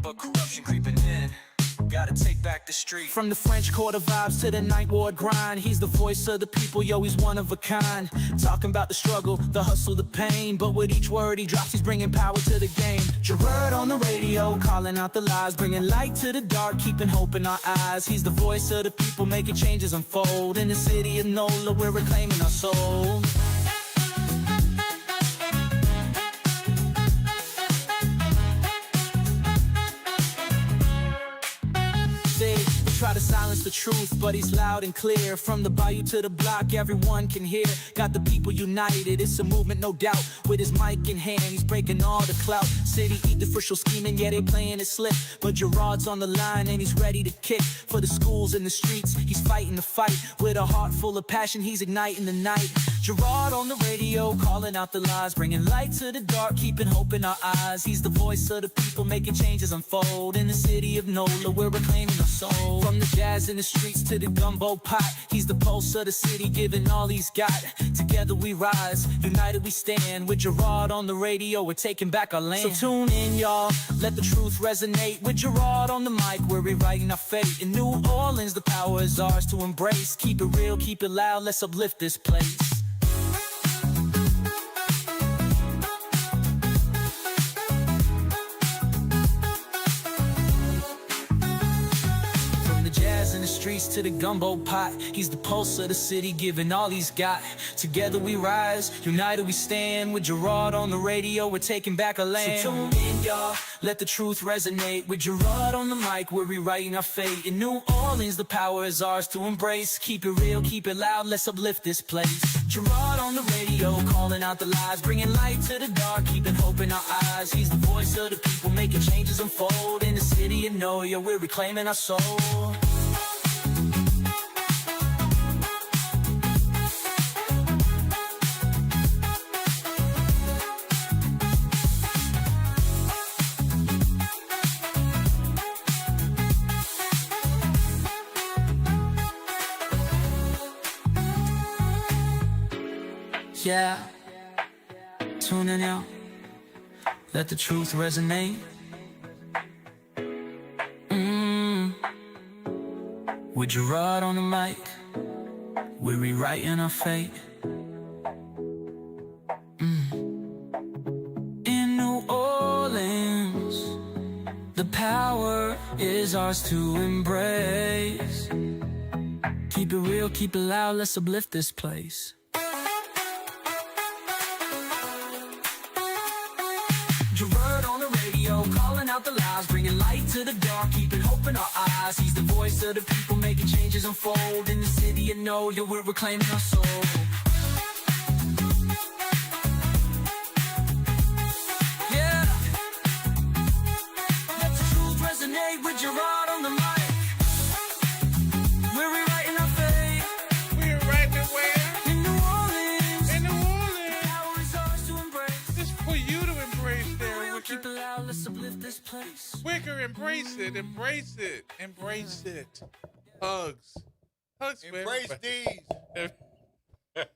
but corruption creeping in. Gotta take back the street. From the French Quarter vibes to the Ninth Ward grind, he's the voice of the people, yo, he's one of a kind. Talking about the struggle, the hustle, the pain, but with each word he drops, he's bringing power to the game. Gerod on the radio, calling out the lies, bringing light to the dark, keeping hope in our eyes. He's the voice of the people, making changes unfold. In the city of NOLA, we're reclaiming our soul. Try to silence the truth, but he's loud and clear. From the bayou to the block, everyone can hear. Got the people united, it's a movement, no doubt. With his mic in hand, he's breaking all the clout. City eat the official scheming, yeah, they playing it slick. But Gerod's on the line and he's ready to kick. For the schools and the streets, he's fighting the fight. With a heart full of passion, he's igniting the night. Gerod on the radio, calling out the lies, bringing light to the dark, keeping hope in our eyes. He's the voice of the people, making changes unfold. In the city of NOLA, we're reclaiming our soul. From the jazz in the streets to the gumbo pot, he's the pulse of the city, giving all he's got. Together we rise, united we stand. With Gerod on the radio, we're taking back our land. So tune in, y'all, let the truth resonate. With Gerod on the mic, we're rewriting our fate. In New Orleans, the power is ours to embrace. Keep it real, keep it loud, let's uplift this place. In the streets to the gumbo pot, he's the pulse of the city, giving all he's got. Together we rise, united we stand. With Gerod on the radio, we're taking back our land. So tune in, y'all, let the truth resonate. With Gerod on the mic, we're rewriting our fate. In New Orleans, the power is ours to embrace. Keep it real, keep it loud, let's uplift this place. Gerod on the radio, calling out the lies, bringing light to the dark, keeping hope in our eyes. He's the voice of the people, making changes unfold. In the city of NOLA, we're reclaiming our soul. Yeah, tune in, y'all. Let the truth resonate. With Gerod on the mic, we're rewriting our fate. In New Orleans, the power is ours to embrace. Keep it real, keep it loud, let's uplift this place. Gerod on the radio, calling out the lies, bringing light to the dark, keeping hope in our eyes. He's the voice of the people, making changes unfold. In the city of NOLA, we're reclaiming our soul. Yeah, let the truth resonate. With Gerod on the mic, we're rewriting our fate. We're writing it where? In New Orleans, In New Orleans. the power is ours to embrace. It's for you to embrace there, We'll Wicker. keep it loud, let's uplift this place. Wicker, embrace it, embrace it, embrace it. Hugs. Hugs for Embrace everybody. these.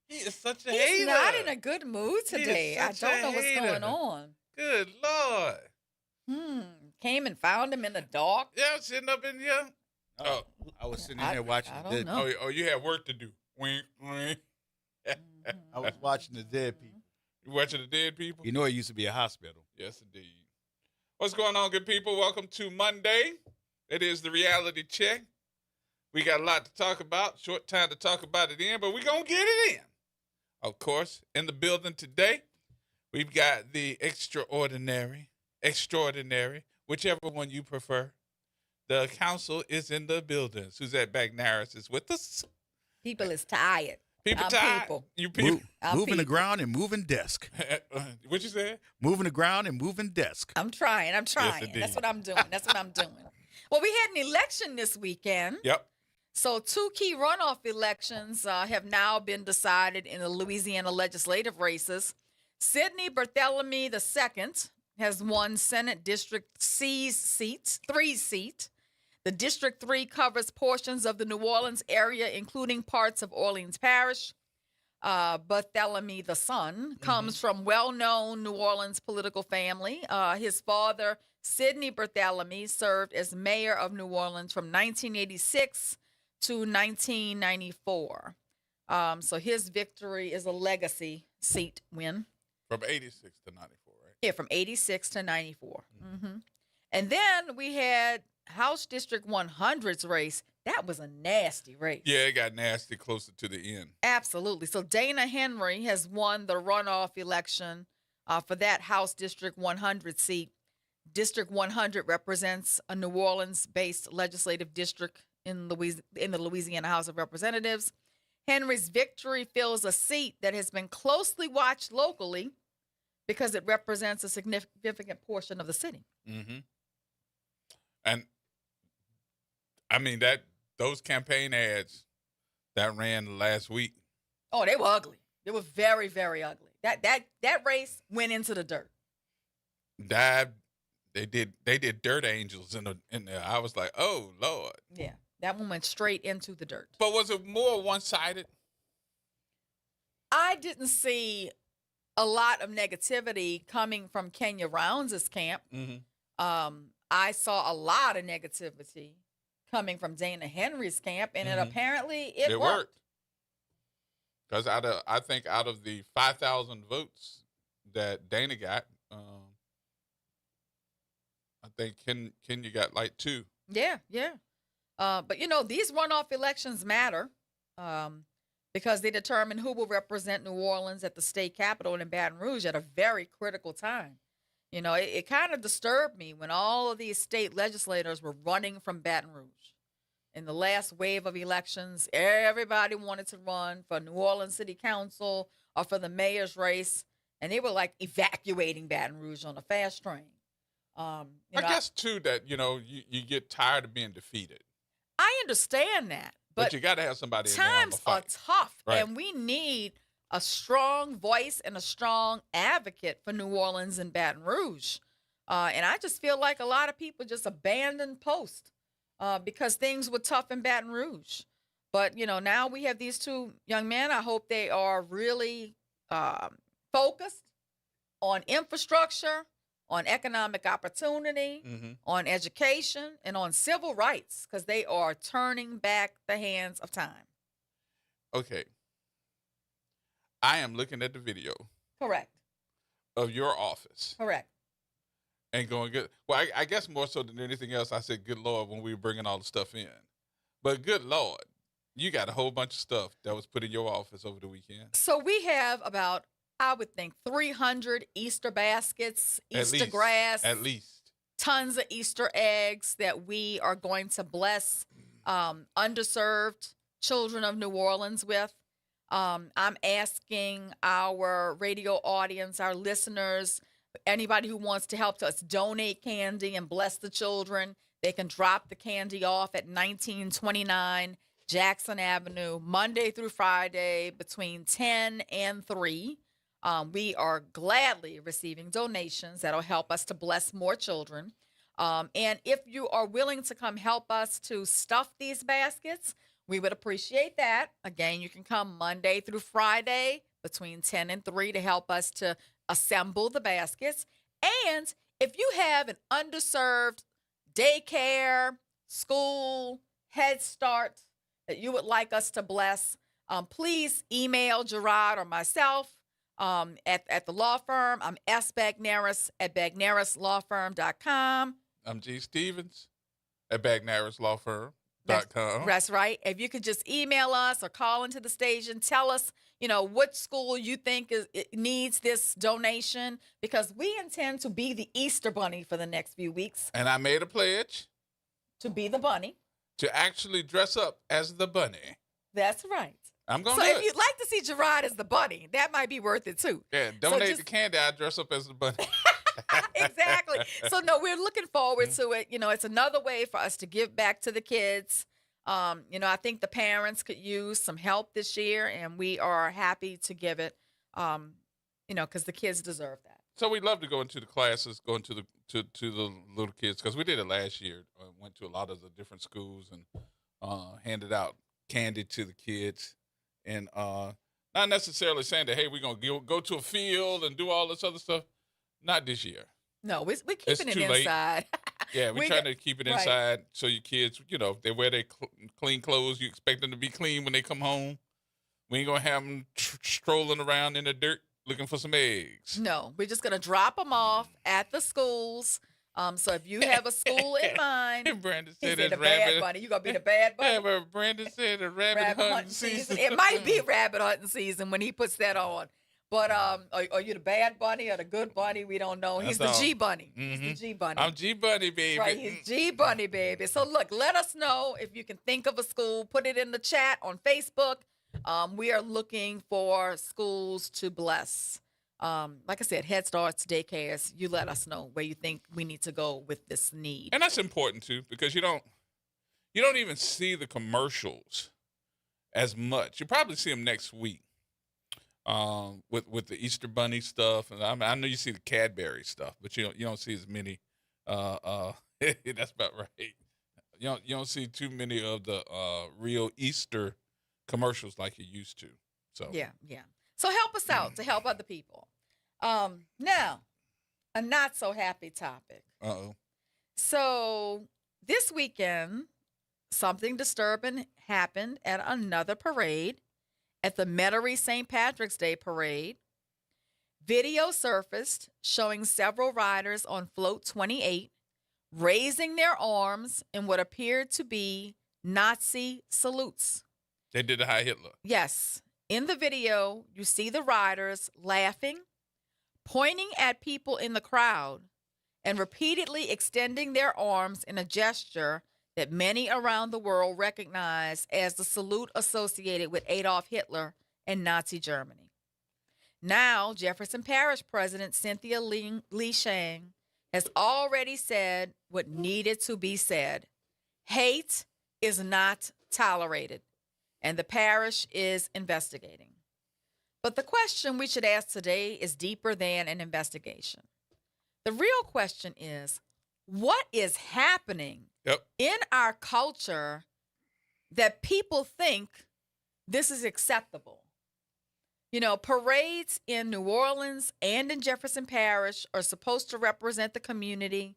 He is such a He's hater. not in a good mood He is today. I such don't a know what's hater. going on. Good Lord. Came and found him in the dark. Yeah, sitting up in here. Oh, I was sitting in there watching I the don't dead. know. oh, you had work to do. Wink, wink. I was watching the dead people. You watching the dead people? You know, it used to be a hospital. Yes, indeed. What's going on, good people? Welcome to Monday. It is the reality check. We got a lot to talk about. Short time to talk about it in, but we're going to get it in. Of course, in the building today, we've got the extraordinary, whichever one you prefer. The council is in the building. Suzette Bagnaris is with us. People is tired. People I'm tired. people. You people. I'm Moving the people. ground and moving desk. What you said? Moving the ground and moving desk. I'm trying. indeed. That's what I'm doing. Well, we had an election this weekend. Yep. So 2 key runoff elections have now been decided in the Louisiana legislative races. Sidney Barthélemy II has won Senate District C's 3 seat. The District 3 covers portions of the New Orleans area, including parts of Orleans Parish. Barthélemy, the son, comes from well-known New Orleans political family. His father Sidney Barthélemy served as mayor of New Orleans from 1986 to 1994. So his victory is a legacy seat win. From 86 to 94, right? Yeah, from 86 to 94. And then we had House District 100's race. That was a nasty race. Yeah, it got nasty closer to the end. Absolutely. So Dana Henry has won the runoff election for that House District 100 seat. District 100 represents a New Orleans-based legislative district in the Louisiana House of Representatives. Henry's victory fills a seat that has been closely watched locally because it represents a significant portion of the city. Mm-hmm. And I mean those campaign ads that ran last week. Oh, they were ugly. They were very, very ugly. That race went into the dirt. They did dirt angels in there. I was like, oh Lord. Yeah, that one went straight into the dirt. But was it more one-sided? I didn't see a lot of negativity coming from Kenya Rounds' camp. Mm-hmm. I saw a lot of negativity coming from Dana Henry's camp, and it apparently it worked. Because I think out of the 5,000 votes that Dana got, I think Kenya got like 2. Yeah. But these runoff elections matter because they determine who will represent New Orleans at the state capitol in Baton Rouge at a very critical time. It kind of disturbed me when all of these state legislators were running from Baton Rouge. In the last wave of elections, everybody wanted to run for New Orleans City Council or for the mayor's race, and they were like evacuating Baton Rouge on a fast train. I guess, too, that, you get tired of being defeated. I understand that. But you got to have somebody in there on the times fight. are tough, Right. and we need a strong voice and a strong advocate for New Orleans and Baton Rouge. And I just feel like a lot of people just abandoned post because things were tough in Baton Rouge. But, now we have these 2 young men. I hope they are really focused on infrastructure, on economic opportunity, on education, and on civil rights, because they are turning back the hands of time. Okay. I am looking at the video Correct. of your office Correct. and going, good. Well, I guess more so than anything else, I said, good Lord, when we were bringing all the stuff in. But good Lord, you got a whole bunch of stuff that was put in your office over the weekend. So we have about, I would think, 300 Easter baskets, Easter grass. At least. Tons of Easter eggs that we are going to bless underserved children of New Orleans with. I'm asking our radio audience, our listeners, anybody who wants to help us donate candy and bless the children, they can drop the candy off at 1929 Jackson Avenue, Monday through Friday between 10 and 3. We are gladly receiving donations that'll help us to bless more children. And if you are willing to come help us to stuff these baskets, we would appreciate that. Again, you can come Monday through Friday between 10 and 3 to help us to assemble the baskets. And if you have an underserved daycare, school, Head Start that you would like us to bless, please email Gerod or myself at the law firm. I'm S. Bagnaris at BagnarisLawFirm.com. I'm G. Stevens at BagnarisLawFirm.com. That's right. If you could just email us or call into the station, tell us, what school you think needs this donation, because we intend to be the Easter Bunny for the next few weeks. And I made a pledge To be the bunny. to actually dress up as the bunny. That's right. I'm going So to do if it. you'd like to see Gerard as the bunny, that might be worth it too. Yeah, So donate just- the candy. I dress up as the bunny. Exactly. So no, we're looking forward to it. It's another way for us to give back to the kids. I think the parents could use some help this year, and we are happy to give it. Because the kids deserve that. So we love to go into the classes, go into the to the little kids, because we did it last year. Went to a lot of the different schools and handed out candy to the kids, and not necessarily saying that, hey, we're gonna go to a field and do all this other stuff. Not this year. No, we're It's keeping it too late. inside. Yeah, we're We trying got- to keep it right. inside so your kids, if they wear their clean clothes, you expect them to be clean when they come home. We ain't gonna have them strolling around in the dirt looking for some eggs. No, we're just gonna drop them off at the schools. So if you have a school in mind, Brandon he said said it's the bad rabbit. bunny. You gonna be the bad bunny? Yeah, but Brandon said a rabbit, hunting season. It might be rabbit hunting season when he puts that on. But are you the bad bunny or the good bunny? We don't know. He's the That's all. G bunny. He's the Mhm. G bunny. I'm G Bunny, baby. Right, he's G bunny, baby. So look, let us know if you can think of a school. Put it in the chat on Facebook. We are looking for schools to bless. Like I said, Head Starts, daycares. You let us know where you think we need to go with this need. And that's important too, because you don't even see the commercials as much. You probably see them next week. With the Easter Bunny stuff, and I know you see the Cadbury stuff, but you don't see as many. That's about right. You don't see too many of the real Easter commercials like you used to. So Yeah. So help us out to help other people. Now, a not so happy topic. Uh-oh. So this weekend, something disturbing happened at another parade, at the Metairie St. Patrick's Day parade. Video surfaced showing several riders on Float 28 raising their arms in what appeared to be Nazi salutes. They did the High Hitler. Yes. In the video, you see the riders laughing, pointing at people in the crowd, and repeatedly extending their arms in a gesture that many around the world recognize as the salute associated with Adolf Hitler and Nazi Germany. Now, Jefferson Parish President Cynthia Lee Shang has already said what needed to be said. Hate is not tolerated, and the parish is investigating. But the question we should ask today is deeper than an investigation. The real question is, what is happening in our culture that people think this is acceptable? You know, parades in New Orleans and in Jefferson Parish are supposed to represent the community.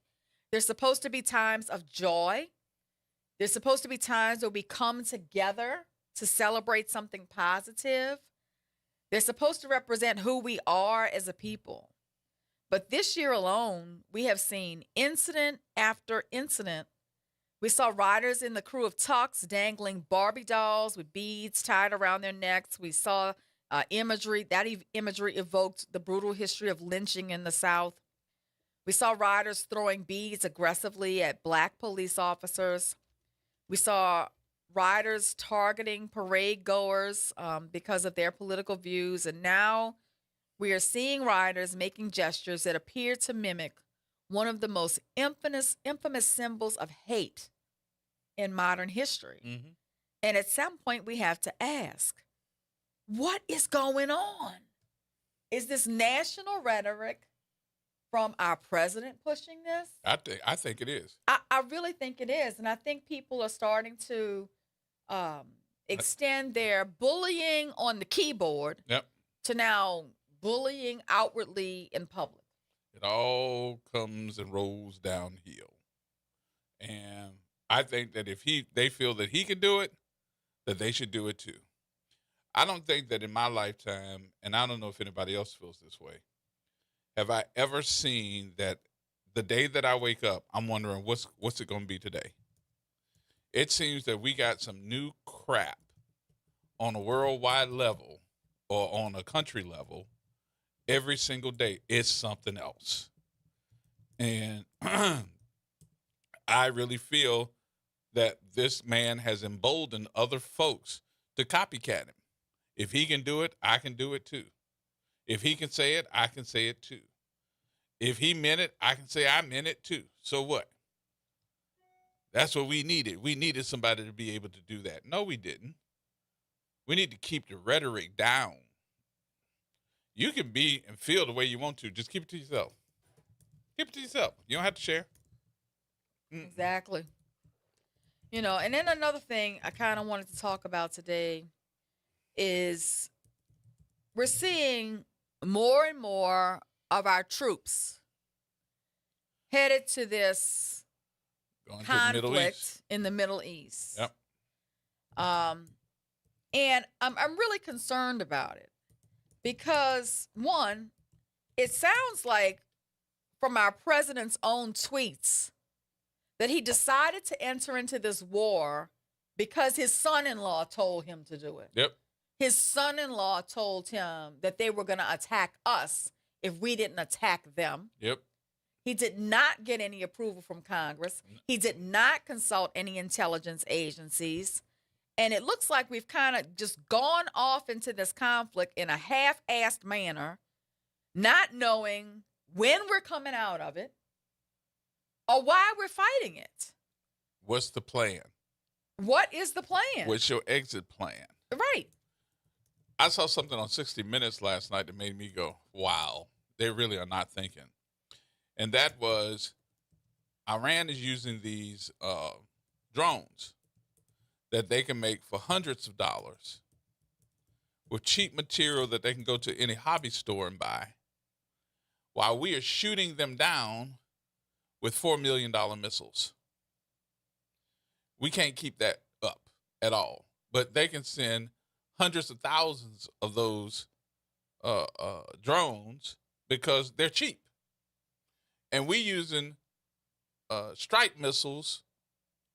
There's supposed to be times of joy. There's supposed to be times where we come together to celebrate something positive. They're supposed to represent who we are as a people. But this year alone, we have seen incident after incident. We saw riders in the crew of Tux dangling Barbie dolls with beads tied around their necks. We saw imagery. That imagery evoked the brutal history of lynching in the South. We saw riders throwing beads aggressively at Black police officers. We saw riders targeting parade goers because of their political views. And now we are seeing riders making gestures that appear to mimic one of the most infamous symbols of hate in modern history. Mm-hmm. And at some point, we have to ask, what is going on? Is this national rhetoric from our president pushing this? I think it is. I really think it is. And I think people are starting to extend their bullying on the keyboard to now bullying outwardly in public. It all comes and rolls downhill. And I think that if they feel that he can do it, that they should do it too. I don't think that in my lifetime, and I don't know if anybody else feels this way, have I ever seen that the day that I wake up, I'm wondering what's it going to be today. It seems that we got some new crap on a worldwide level or on a country level. Every single day it's something else. And I really feel that this man has emboldened other folks to copycat him. If he can do it, I can do it too. If he can say it, I can say it too. If he meant it, I can say I meant it too. So what? That's what we needed. We needed somebody to be able to do that. No, we didn't. We need to keep the rhetoric down. You can be and feel the way you want to. Just keep it to yourself. Keep it to yourself. You don't have to share. Exactly. You know, and then another thing I kind of wanted to talk about today is we're seeing more and more of our troops headed to this Going to the Middle East. conflict in the Middle East. Yep. And I'm really concerned about it because, one, it sounds like from our president's own tweets that he decided to enter into this war because his son-in-law told him to do it. Yep. His son-in-law told him that they were going to attack us if we didn't attack them. Yep. He did not get any approval from Congress. He did not consult any intelligence agencies. And it looks like we've kind of just gone off into this conflict in a half-assed manner, not knowing when we're coming out of it or why we're fighting it. What's the plan? What is the plan? What's your exit plan? Right. I saw something on 60 Minutes last night that made me go, wow, they really are not thinking. And that was Iran is using these drones that they can make for hundreds of dollars with cheap material that they can go to any hobby store and buy, while we are shooting them down with $4 million missiles. We can't keep that up at all, but they can send hundreds of thousands of those drones because they're cheap. And we using strike missiles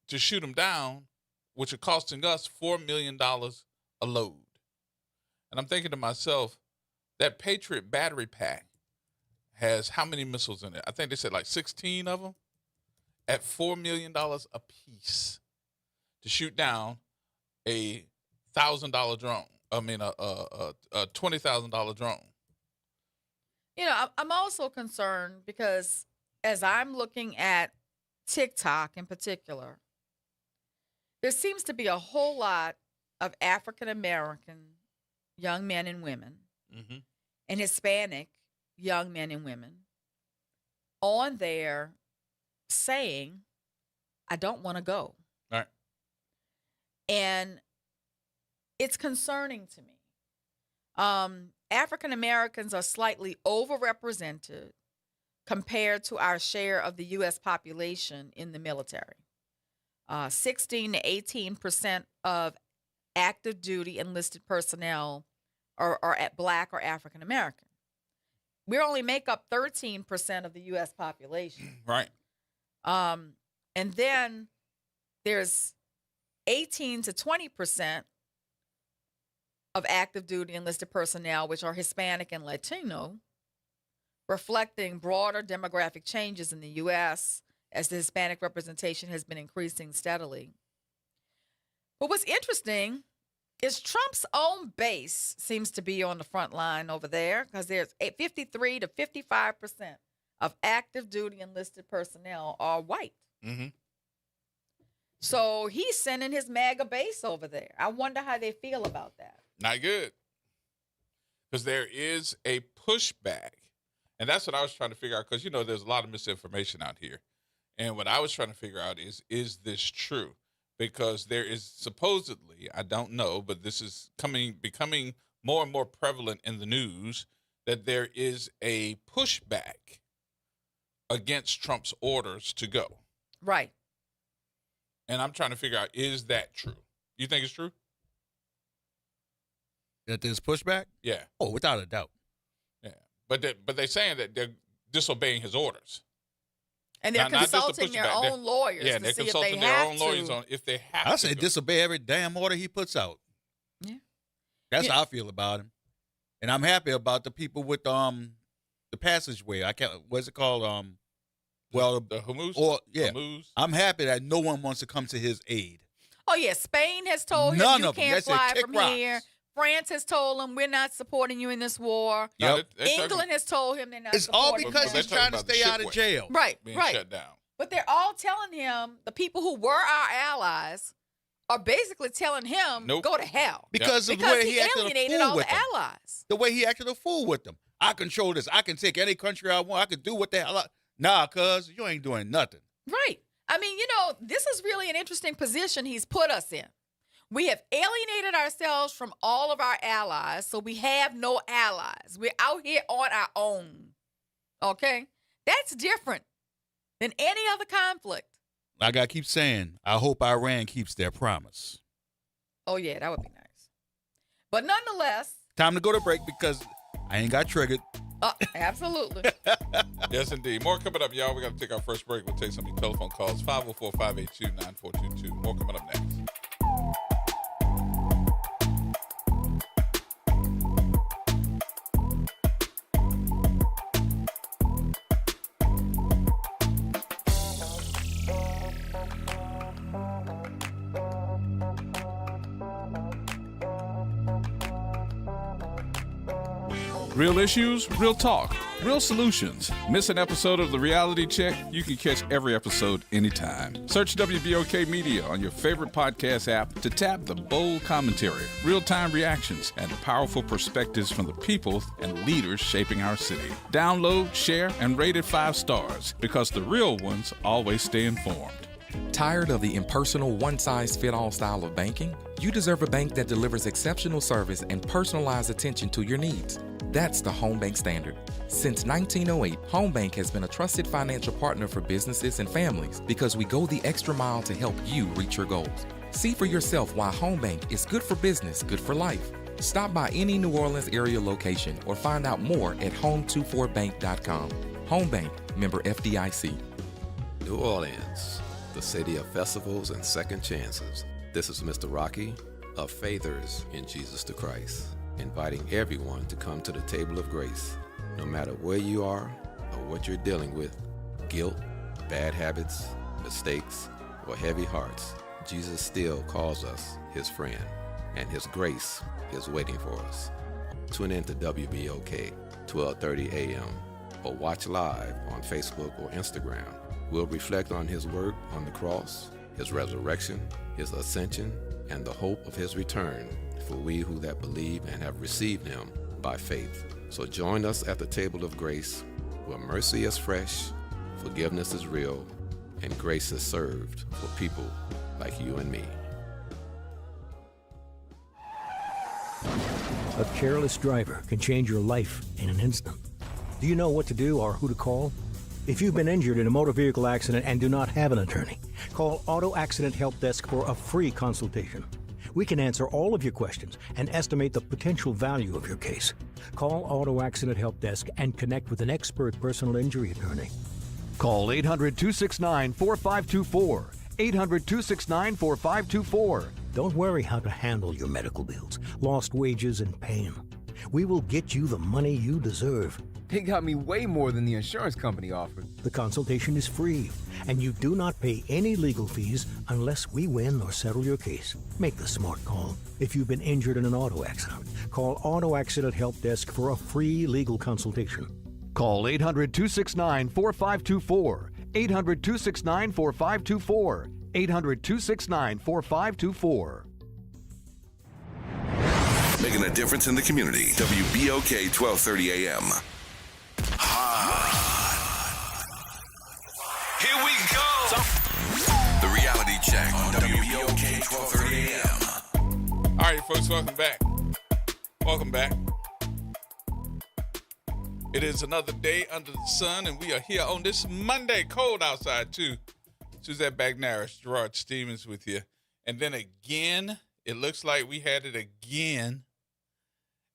to shoot them down, which are costing us $4 million a load. And I'm thinking to myself, that Patriot battery pack has how many missiles in it? I think they said like 16 of them at $4 million a piece to shoot down a $1,000 drone. I mean, a $20,000 drone. You know, I'm also concerned because as I'm looking at TikTok in particular, there seems to be a whole lot of African American young men and women and Hispanic young men and women on there saying, I don't want to go. All right. And it's concerning to me. African Americans are slightly overrepresented compared to our share of the U.S. population in the military. 16 to 18% of active duty enlisted personnel are at Black or African American. We only make up 13% of the U.S. population. Right. And then there's 18 to 20% of active duty enlisted personnel, which are Hispanic and Latino, reflecting broader demographic changes in the U.S. as the Hispanic representation has been increasing steadily. But what's interesting is Trump's own base seems to be on the front line over there because there's 53 to 55% of active duty enlisted personnel are white. Mm-hmm. So he's sending his MAGA base over there. I wonder how they feel about that. Not good. Because there is a pushback. And that's what I was trying to figure out because, you know, there's a lot of misinformation out here. And what I was trying to figure out is this true? Because there is supposedly, I don't know, but this is becoming more and more prevalent in the news that there is a pushback against Trump's orders to go. Right. And I'm trying to figure out, is that true? You think it's true? That there's pushback? Yeah. Oh, without a doubt. Yeah. But they're saying that they're disobeying his orders. And they're Not just the consulting their pushback. own lawyers Yeah, to they're see if consulting they their have own lawyers to. on if they have I to say go. disobey every damn order he puts out. Yeah. That's Yeah. how I feel about him. And I'm happy about the people with the passageway. I can't what's it called? Well, the Hormuz? or yeah. Hormuz? I'm happy that no one wants to come to his aid. Oh, yeah. Spain has told him None you of them. can't They said, fly "Kick from rocks." here. France has told him we're not supporting you in this war. No, Yep. they're talking England has told him they're not It's all supporting because But he's they're trying talking to about the stay out of shipway. jail. Right, being right. shut down. But they're all telling him, the people who were our allies are basically telling him, Nope. go to hell. Because of the Because way he he acted a alienated fool all with the them. allies. The way he acted a fool with them. I control this. I can take any country I want. I can do what the hell Nah, cuz you ain't doing nothing. Right. I mean, you know, this is really an interesting position he's put us in. We have alienated ourselves from all of our allies, so we have no allies. We're out here on our own. Okay? That's different than any other conflict. Like I keep saying, I hope Iran keeps their promise. Oh, yeah, that would be nice. But nonetheless. Time to go to break because I ain't got triggered. Absolutely. Yes, indeed. More coming up, y'all. We got to take our first break. We'll take some of your telephone calls. 504-582-9422. More coming up next. Real issues, real talk, real solutions. Miss an episode of The Reality Check? You can catch every episode anytime. Search WBOK Media on your favorite podcast app to tap the bold commentary, real-time reactions, and the powerful perspectives from the people and leaders shaping our city. Download, share, and rate it 5 stars because the real ones always stay informed. Tired of the impersonal, one-size-fit-all style of banking? You deserve a bank that delivers exceptional service and personalized attention to your needs. That's the Home Bank Standard. Since 1908, Home Bank has been a trusted financial partner for businesses and families because we go the extra mile to help you reach your goals. See for yourself why Home Bank is good for business, good for life. Stop by any New Orleans area location or find out more at home24bank.com. Home Bank, member FDIC. New Orleans, the city of festivals and second chances. This is Mr. Rocky of Faithers in Jesus the Christ, inviting everyone to come to the table of grace. No matter where you are or what you're dealing with, guilt, bad habits, mistakes, or heavy hearts, Jesus still calls us his friend, and his grace is waiting for us. Tune in to WBOK, 12:30 a.m., or watch live on Facebook or Instagram. We'll reflect on his work on the cross, his resurrection, his ascension, and the hope of his return for we who that believe and have received him by faith. So join us at the table of grace, where mercy is fresh, forgiveness is real, and grace is served for people like you and me. A careless driver can change your life in an instant. Do you know what to do or who to call? If you've been injured in a motor vehicle accident and do not have an attorney, call Auto Accident Help Desk for a free consultation. We can answer all of your questions and estimate the potential value of your case. Call Auto Accident Help Desk and connect with an expert personal injury attorney. Call 800-269-4524. 800-269-4524. Don't worry how to handle your medical bills, lost wages, and pain. We will get you the money you deserve. They got me way more than the insurance company offered. The consultation is free, and you do not pay any legal fees unless we win or settle your case. Make the smart call. If you've been injured in an auto accident, call Auto Accident Help Desk for a free legal consultation. Call 800-269-4524. 800-269-4524. 800-269-4524. Making a difference in the community. WBOK 1230 AM. Here we go. The Reality Check on WBOK 1230 AM. All right, folks, welcome back. Welcome back. It is another day under the sun, and we are here on this Monday. Cold outside, too. Suzette Bagnaris, Gerard Stevens with you. And then again, it looks like we had it again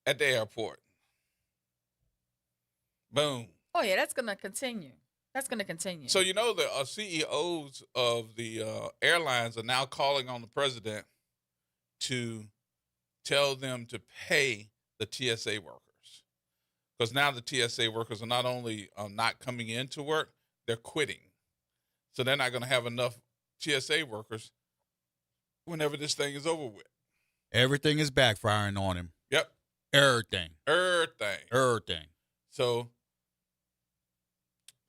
at the airport. Boom. Oh, yeah, that's going to continue. That's going to continue. So, you know, the CEOs of the airlines are now calling on the president to tell them to pay the TSA workers. Because now the TSA workers are not only not coming into work, they're quitting. So they're not going to have enough TSA workers whenever this thing is over with. Everything is backfiring on him. Yep. Everything. So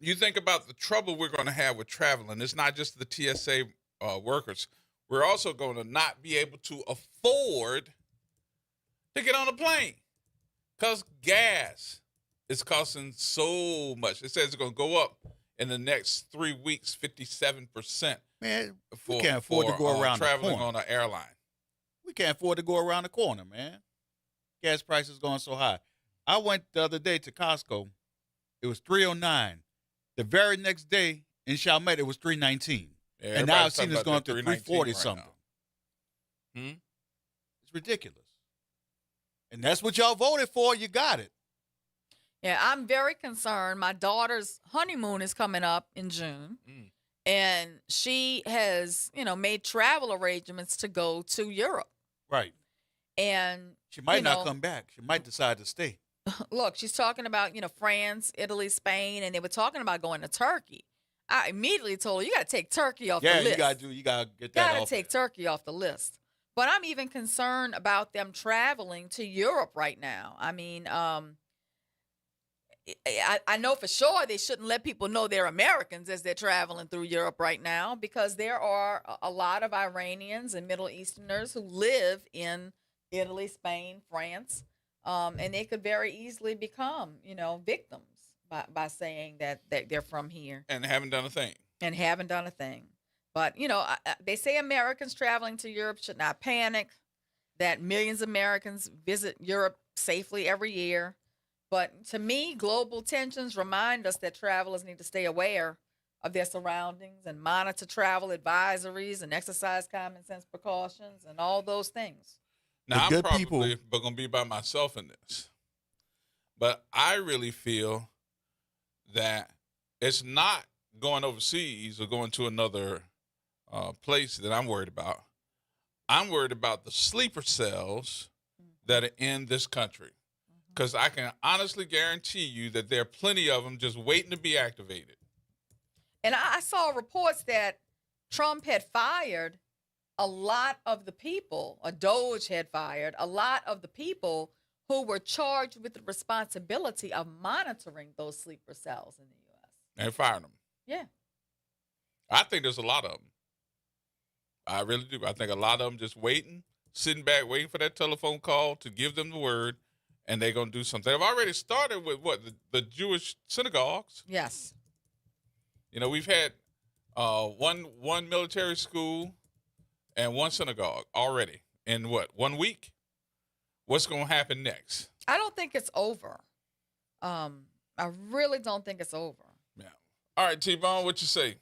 you think about the trouble we're going to have with traveling. It's not just the TSA workers. We're also going to not be able to afford to get on a plane because gas is costing so much. It says it's going to go up in the next 3 weeks, 57%. Man, we can't afford to go around traveling the corner. on an airline. We can't afford to go around the corner, man. Gas prices going so high. I went the other day to Costco. It was $3.09. The very next day In Chalmette, it was 319. Yeah, And now everybody's I've seen talking it's about going that to 319 340 right something. now. It's ridiculous. And that's what y'all voted for. You got it. Yeah, I'm very concerned. My daughter's honeymoon is coming up in June. And she has, made travel arrangements to go to Europe. Right. And She might not come back. She might decide to stay. Look, she's talking about, France, Italy, Spain, and they were talking about going to Turkey. I immediately told her, you got to take Turkey off the list. Yeah, you got to get that off. Got to take Turkey off the list. But I'm even concerned about them traveling to Europe right now. I mean, I know for sure they shouldn't let people know they're Americans as they're traveling through Europe right now, because there are a lot of Iranians and Middle Easterners who live in Italy, Spain, France, and they could very easily become, victims by saying that they're from here. And haven't done a thing. But, they say Americans traveling to Europe should not panic, that millions of Americans visit Europe safely every year. But to me, global tensions remind us that travelers need to stay aware of their surroundings and monitor travel advisories and exercise common sense precautions and all those things. Now, I'm probably going to be by myself in this. But I really feel that it's not going overseas or going to another place that I'm worried about. I'm worried about the sleeper cells that are in this country. Because I can honestly guarantee you that there are plenty of them just waiting to be activated. And I saw reports that Trump had fired a lot of the people, or Doge had fired a lot of the people who were charged with the responsibility of monitoring those sleeper cells in the U.S. And fired them. Yeah. I think there's a lot of them. I really do. I think a lot of them just waiting, sitting back, waiting for that telephone call to give them the word. And they're going to do something. They've already started with the Jewish synagogues. Yes. We've had one military school and one synagogue already in 1 week? What's going to happen next? I don't think it's over. I really don't think it's over. Yeah. All right, T-Bone, what you say?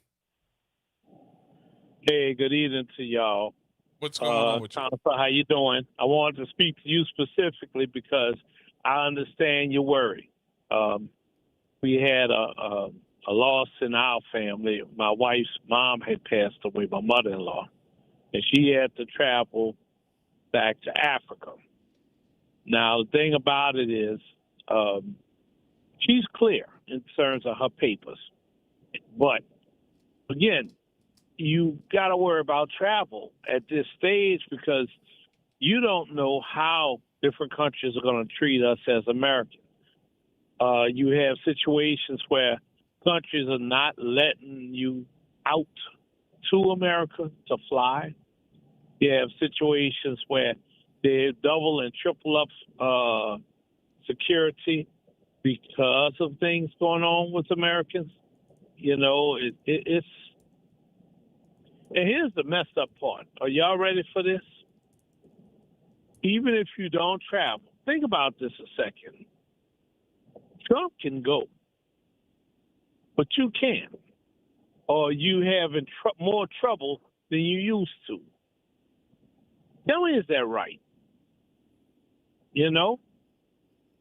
Hey, good evening to y'all. What's going on with you? Jennifer, how you doing? I wanted to speak to you specifically because I understand your worry. We had a loss in our family. My wife's mom had passed away, my mother-in-law, and she had to travel back to Africa. Now, the thing about it is she's clear in terms of her papers. But, again, you got to worry about travel at this stage because you don't know how different countries are going to treat us as Americans. You have situations where countries are not letting you out to America to fly. You have situations where they double and triple up security because of things going on with Americans. It's. And here's the messed up part. Are y'all ready for this? Even if you don't travel, think about this a second. Trump can go, but you can't. Or you having more trouble than you used to. Tell me, is that right?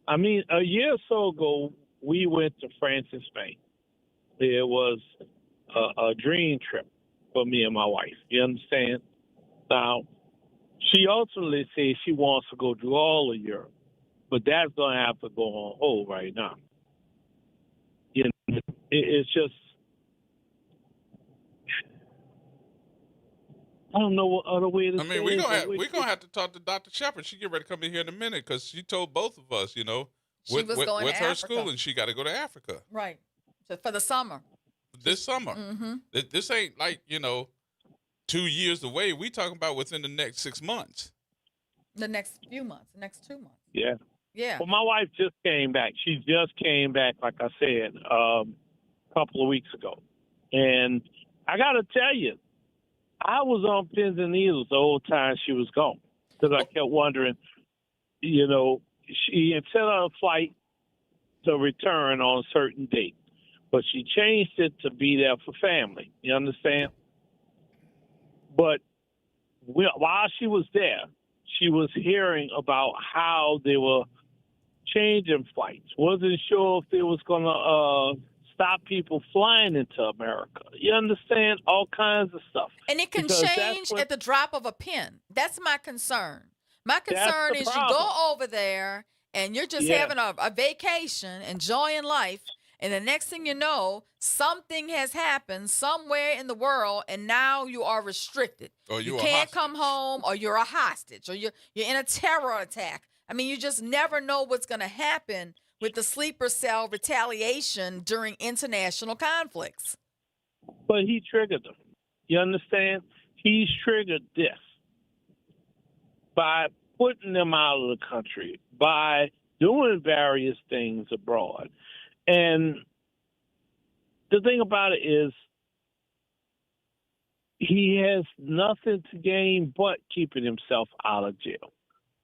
I mean, a year or so ago, we went to France and Spain. It was a dream trip for me and my wife. You understand? Now, she ultimately says she wants to go do all of Europe, but that's going to have to go on hold right now. It's just, I don't know what other way to say it. We're gonna have to talk to Dr. Shepard. She get ready to come in here in a minute because she told both of us, with her school, and she got to go to Africa. Right. So for the summer. This summer. Mm-hmm. This ain't like, 2 years away. We talking about within the next 6 months. The next few months, the next 2 months. Yeah. Yeah. Well, my wife just came back. She just came back, like I said, a couple of weeks ago. And I got to tell you, I was on pins and needles the whole time she was gone because I kept wondering, she had set out a flight to return on a certain date. but she changed it to be there for family. You understand? But while she was there, she was hearing about how they were changing flights. Wasn't sure if they was going to stop people flying into America. You understand? All kinds of stuff. And it can Because that's change what- at the drop of a pen. That's my concern. My concern the is you problem. go over there and you're just Yeah. having a vacation, enjoying life, and the next thing you know, something has happened somewhere in the world, and now you are restricted. Or you you a can't come hostage. home, or you're a hostage, or you're in a terror attack. I mean, you just never know what's going to happen with the sleeper cell retaliation during international conflicts. But he triggered them. You understand? He's triggered this by putting them out of the country, by doing various things abroad. And the thing about it is he has nothing to gain but keeping himself out of jail.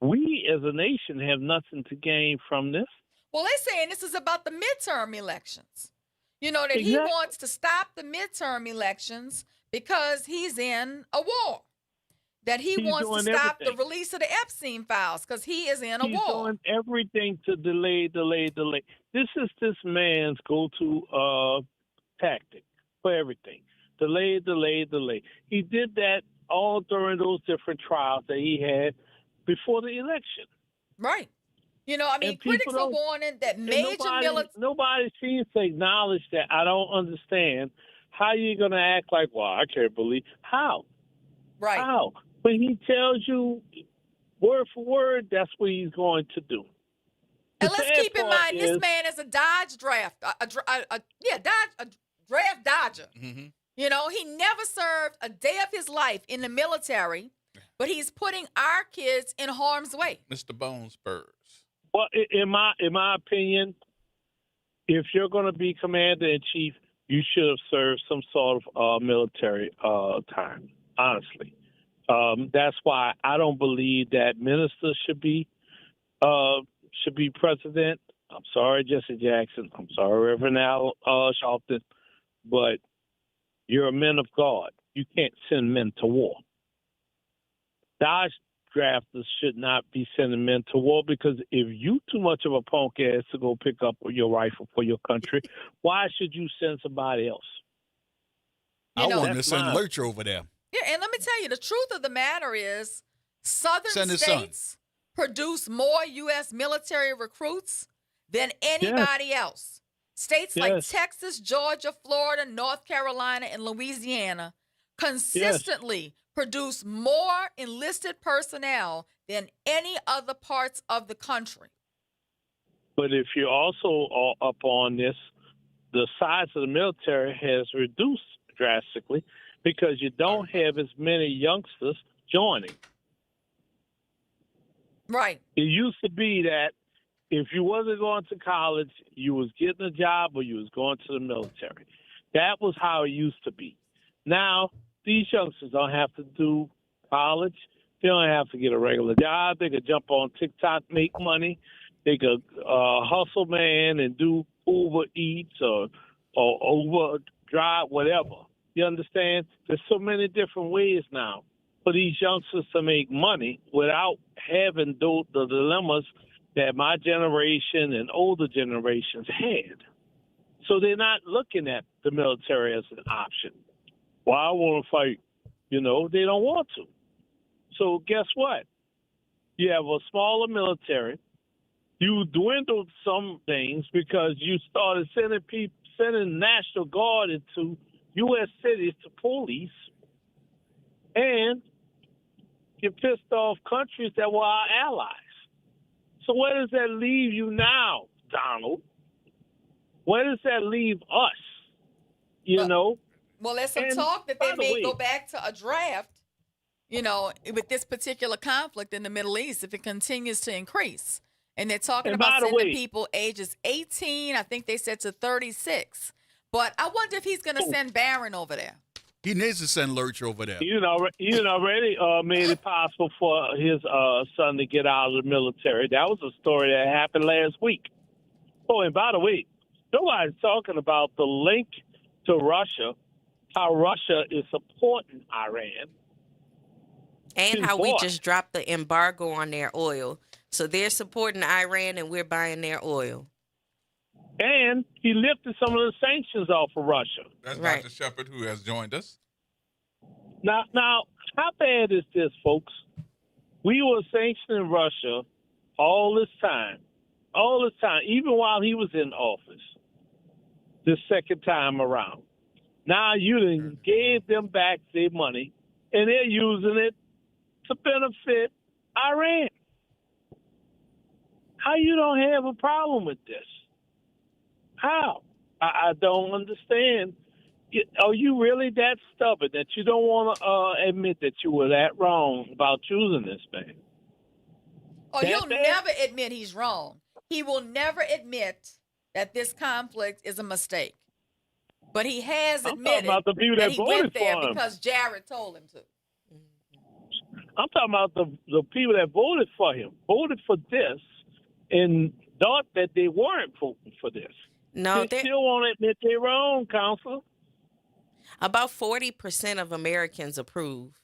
We as a nation have nothing to gain from this. Well, they're saying this is about the midterm elections. You know, that he Exactly. wants to stop the midterm elections because he's in a war. That he He's wants to doing stop everything. the release of the Epstein files because he is in a He's war. doing everything to delay. This is this man's go-to tactic for everything. Delay. He did that all during those different trials that he had before the election. Right. You know, I mean, And people critics are don't- warning that And major military. nobody seems to acknowledge that. I don't understand how you're going to act like, well, I can't believe. How? Right. How? When he tells you word for word, that's what he's going to do. And The let's sad keep in part mind, this is- man is a Dodge draft, a draft dodger. Mm-hmm. You know, he never served a day of his life in the military, but he's putting our kids in harm's way. Mr. Bone Spurs. Well, in my opinion, if you're going to be commander in chief, you should have served some sort of military time. Honestly, that's why I don't believe that ministers should be president. I'm sorry, Jesse Jackson. I'm sorry, Reverend Al Sharpton, but you're a man of God. You can't send men to war. Dodge drafters should not be sending men to war because if you too much of a punk ass to go pick up your rifle for your country, why should you send somebody else? I know, wanted to that's send mine. Lurch over there. Yeah, and let me tell you, the truth of the matter is southern Send his son. states produce more U.S. military recruits than anybody else. States like Yes. Texas, Georgia, Florida, North Carolina, and Louisiana consistently produce more enlisted personnel than any other parts of the country. But if you're also up on this, the size of the military has reduced drastically because you don't have as many youngsters joining. Right. It used to be that if you wasn't going to college, you was getting a job or you was going to the military. That was how it used to be. Now, these youngsters don't have to do college. They don't have to get a regular job. They could jump on TikTok, make money. They could hustle, man, and do Uber Eats or Uber Drive, whatever. You understand? There's so many different ways now for these youngsters to make money without having the dilemmas that my generation and older generations had. So they're not looking at the military as an option. Well, I want to fight. You know, they don't want to. So guess what? You have a smaller military. You dwindled some things because you started sending National Guard into U.S. cities to police, and you pissed off countries that were our allies. So where does that leave you now, Donald? Where does that leave us? You know? Well, there's some And talk that by they the may way- go back to a draft, you know, with this particular conflict in the Middle East if it continues to increase. And they're talking And by about the sending way- people ages 18, I think they said to 36. But I wonder if he's going to send Barron over there. He needs to send Lurch over there. You already made it possible for his son to get out of the military. That was a story that happened last week. Oh, and by the way, Nobody's talking about the link to Russia, how Russia is supporting Iran. And how we just dropped the embargo on their oil. So they're supporting Iran and we're buying their oil. And he lifted some of the sanctions off of Russia. That's Dr. Shepard, who has joined us. Now, how bad is this, folks? We were sanctioning Russia all this time, even while he was in office, the second time around. Now you done gave them back their money, and they're using it to benefit Iran. How you don't have a problem with this? How? I don't understand. Are you really that stubborn that you don't want to admit that you were that wrong about choosing this man? Oh, he'll never admit he's wrong. He will never admit that this conflict is a mistake. But he has admitted that he went there because Jared told him to. I'm talking about the people that voted for him, voted for this, and thought that they weren't voting for this. No, they still won't admit they're wrong, Counselor. About 40% of Americans approve.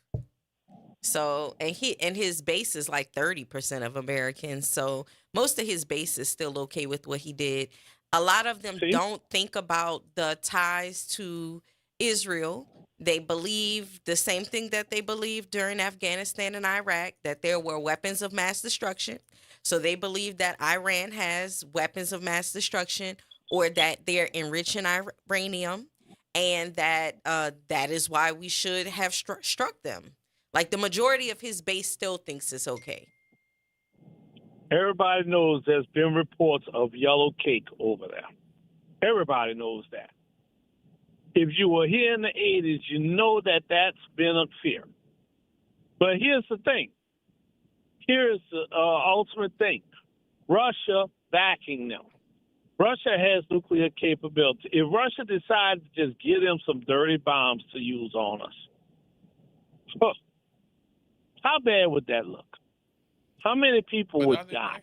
So, and his base is like 30% of Americans. So most of his base is still okay with what he did. A lot of them don't think about the ties to Israel. They believe the same thing that they believed during Afghanistan and Iraq, that there were weapons of mass destruction. So they believe that Iran has weapons of mass destruction, or that they're enriching uranium, and that that is why we should have struck them. Like, the majority of his base still thinks it's okay. Everybody knows there's been reports of yellow cake over there. Everybody knows that. If you were here in the 80s, you know that that's been a fear. But here's the thing. Here's the ultimate thing. Russia backing them. Russia has nuclear capability. If Russia decided to just give them some dirty bombs to use on us, how bad would that look? How many people would die?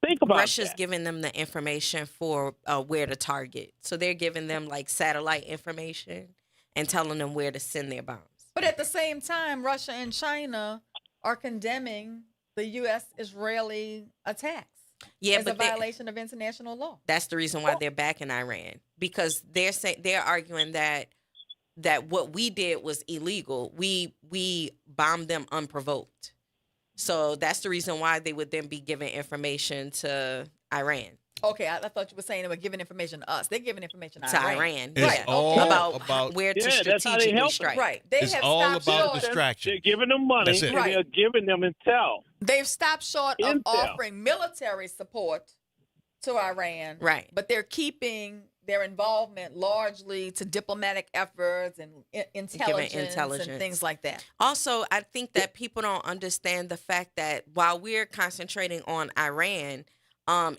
Think about Russia's giving them the information for where to target. So they're giving them like satellite information and telling them where to send their bombs. But at the same time, Russia and China are condemning the U.S.-Israeli attacks as a violation of international law. That's the reason why they're backing Iran, because they're arguing that what we did was illegal. We bombed them unprovoked. So that's the reason why they would then be giving information to Iran. Okay, I thought you were saying they were giving information to us. They're giving information to Iran. It's right. all about where to strategically strike. Right. It's all about distraction. They're giving them money, and they're giving them intel. They've stopped short of offering military support to Iran. Right. But they're keeping their involvement largely to diplomatic efforts and intelligence and things like that. Also, I think that people don't understand the fact that while we're concentrating on Iran,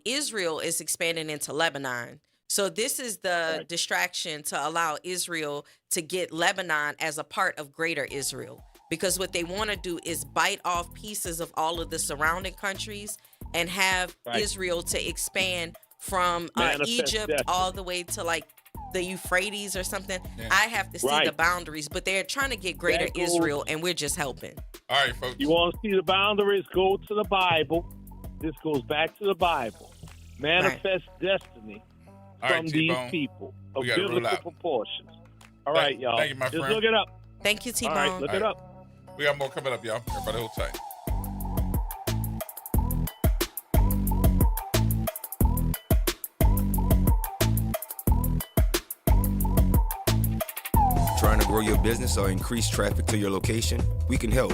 Israel is expanding into Lebanon. So this is the distraction to allow Israel to get Lebanon as a part of greater Israel. Because what they want to do is bite off pieces of all of the surrounding countries and have Israel to expand from Egypt all the way to like the Euphrates or something. Yeah. I have to see the boundaries, but they're trying to get greater Israel, and we're just helping. All right, folks. You want to see the boundaries? Go to the Bible. This goes back to the Bible. Manifest destiny from these people of biblical proportions. All right, y'all. Thank you, my friend. Just look it up. Thank you, T-Bone. All right, look it up. We got more coming up, y'all. Everybody hold tight. Trying to grow your business or increase traffic to your location? We can help.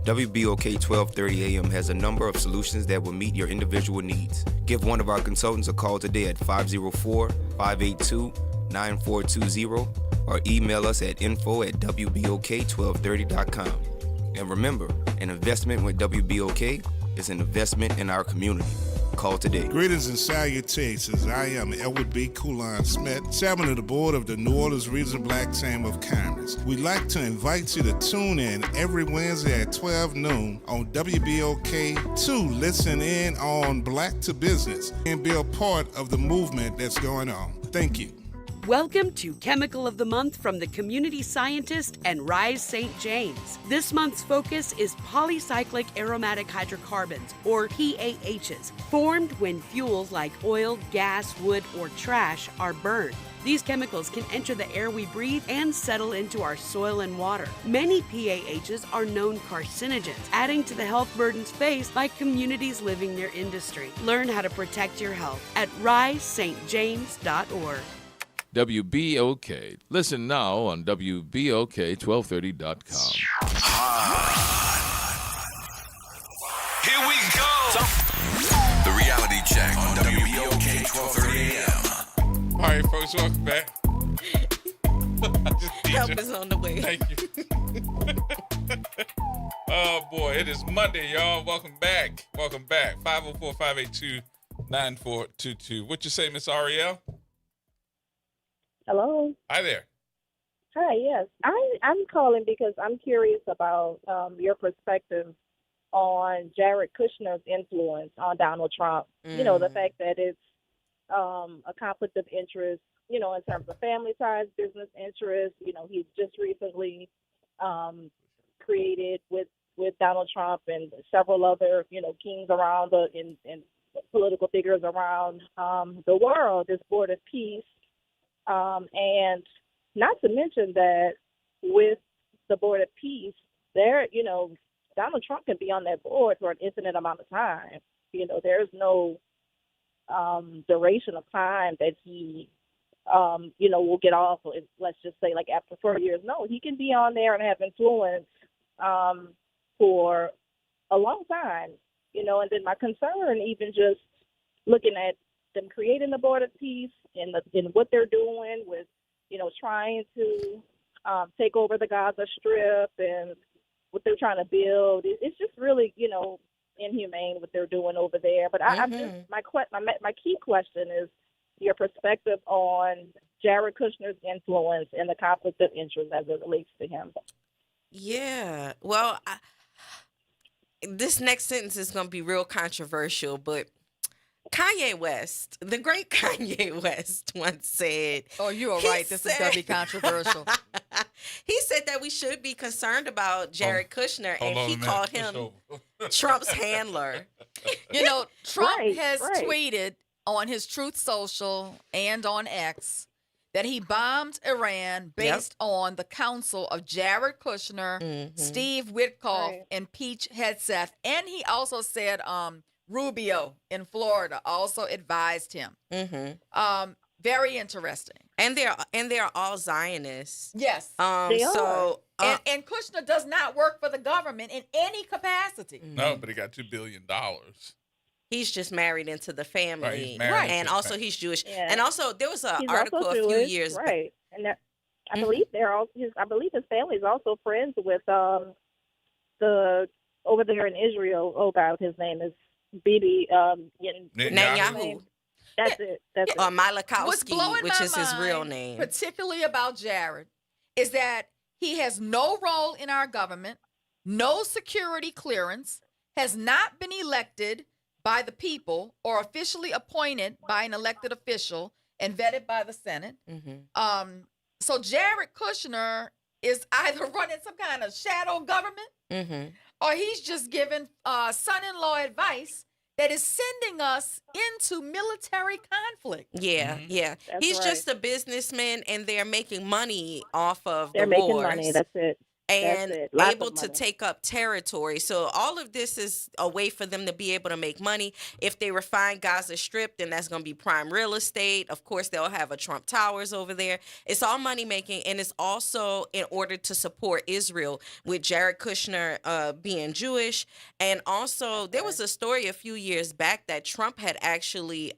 WBOK 1230 AM has a number of solutions that will meet your individual needs. Give one of our consultants a call today at 504-582-9420 or email us at info@wbok1230.com. And remember, an investment with WBOK is an investment in our community. call today. Greetings and salutations. I am Edward B. Coulon Smith, chairman of the board of the New Orleans Regional Black Chamber of Commerce. We'd like to invite you to tune in every Wednesday at 12 noon on WBOK to listen in on Black to Business and be a part of the movement that's going on. Thank you. Welcome to Chemical of the Month from the Community Scientist and Rise St. James. This month's focus is polycyclic aromatic hydrocarbons, or PAHs, formed when fuels like oil, gas, wood, or trash are burned. These chemicals can enter the air we breathe and settle into our soil and water. Many PAHs are known carcinogens, adding to the health burdens faced by communities living near industry. Learn how to protect your health at risestjames.org. WBOK. Listen now on WBOK1230.com. Here we go. The reality check on WBOK 1230 AM. All right, folks, welcome back. Help is on the way. Thank you. Oh, boy, it is Monday, y'all. Welcome back. 504-582-9422. What you say, Miss Ariel? Hello. Hi there. Hi, yes. I'm calling because I'm curious about your perspective on Jared Kushner's influence on Donald Trump. You know, the fact that it's a conflict of interest, you know, in terms of family ties, business interests. You know, he's just recently created with Donald Trump and several other, you know, kings around and political figures around the world, this Board of Peace. And not to mention that with the Board of Peace, there, you know, Donald Trump can be on that board for an infinite amount of time. You know, there's no duration of time that he, you know, will get off. Let's just say like after 4 years. No, he can be on there and have influence for a long time. You know, and then my concern, even just looking at them creating the Board of Peace and what they're doing with, you know, trying to take over the Gaza Strip and what they're trying to build. It's just really, you know, inhumane what they're doing over there. But I'm just my key question is your perspective on Jared Kushner's influence and the conflict of interest as it relates to him. Yeah. Well, this next sentence is going to be real controversial, but Kanye West, the great Kanye West, once said... Oh, you are right. This is going to be controversial. He said that we should be concerned about Jared Kushner, and he called him Trump's handler. You know, Trump has tweeted on his Truth Social and on X that he bombed Iran based on the counsel of Jared Kushner, Steve Witkoff, and Pete Hegseth. And he also said... Rubio in Florida also advised him. Very interesting. And they're all Zionists. Yes. They are. And Kushner does not work for the government in any capacity. No, but he got $2 billion. He's just married into the family. Right. And also he's Jewish. Yeah. And also there was an He's article also a few Jewish, years back. right. And that, I believe I believe his family is also friends with the over there in Israel. Oh God, his name is Bibi Netanyahu. That's it. That's it. Malakowski, which is his real name. Particularly about Jared, is that he has no role in our government, no security clearance, has not been elected by the people or officially appointed by an elected official and vetted by the Senate. So Jared Kushner is either running some kind of shadow government or he's just giving son-in-law advice that is sending us into military conflict. Yeah. He's just a businessman, and they're making money off of They're the making wars. money. That's it. And That's it. Lots able of to money. take up territory. So all of this is a way for them to be able to make money. If they refine Gaza Strip, then that's going to be prime real estate. Of course, they'll have a Trump Towers over there. It's all money making, and it's also in order to support Israel with Jared Kushner being Jewish. And also, there was a story a few years back that Trump had actually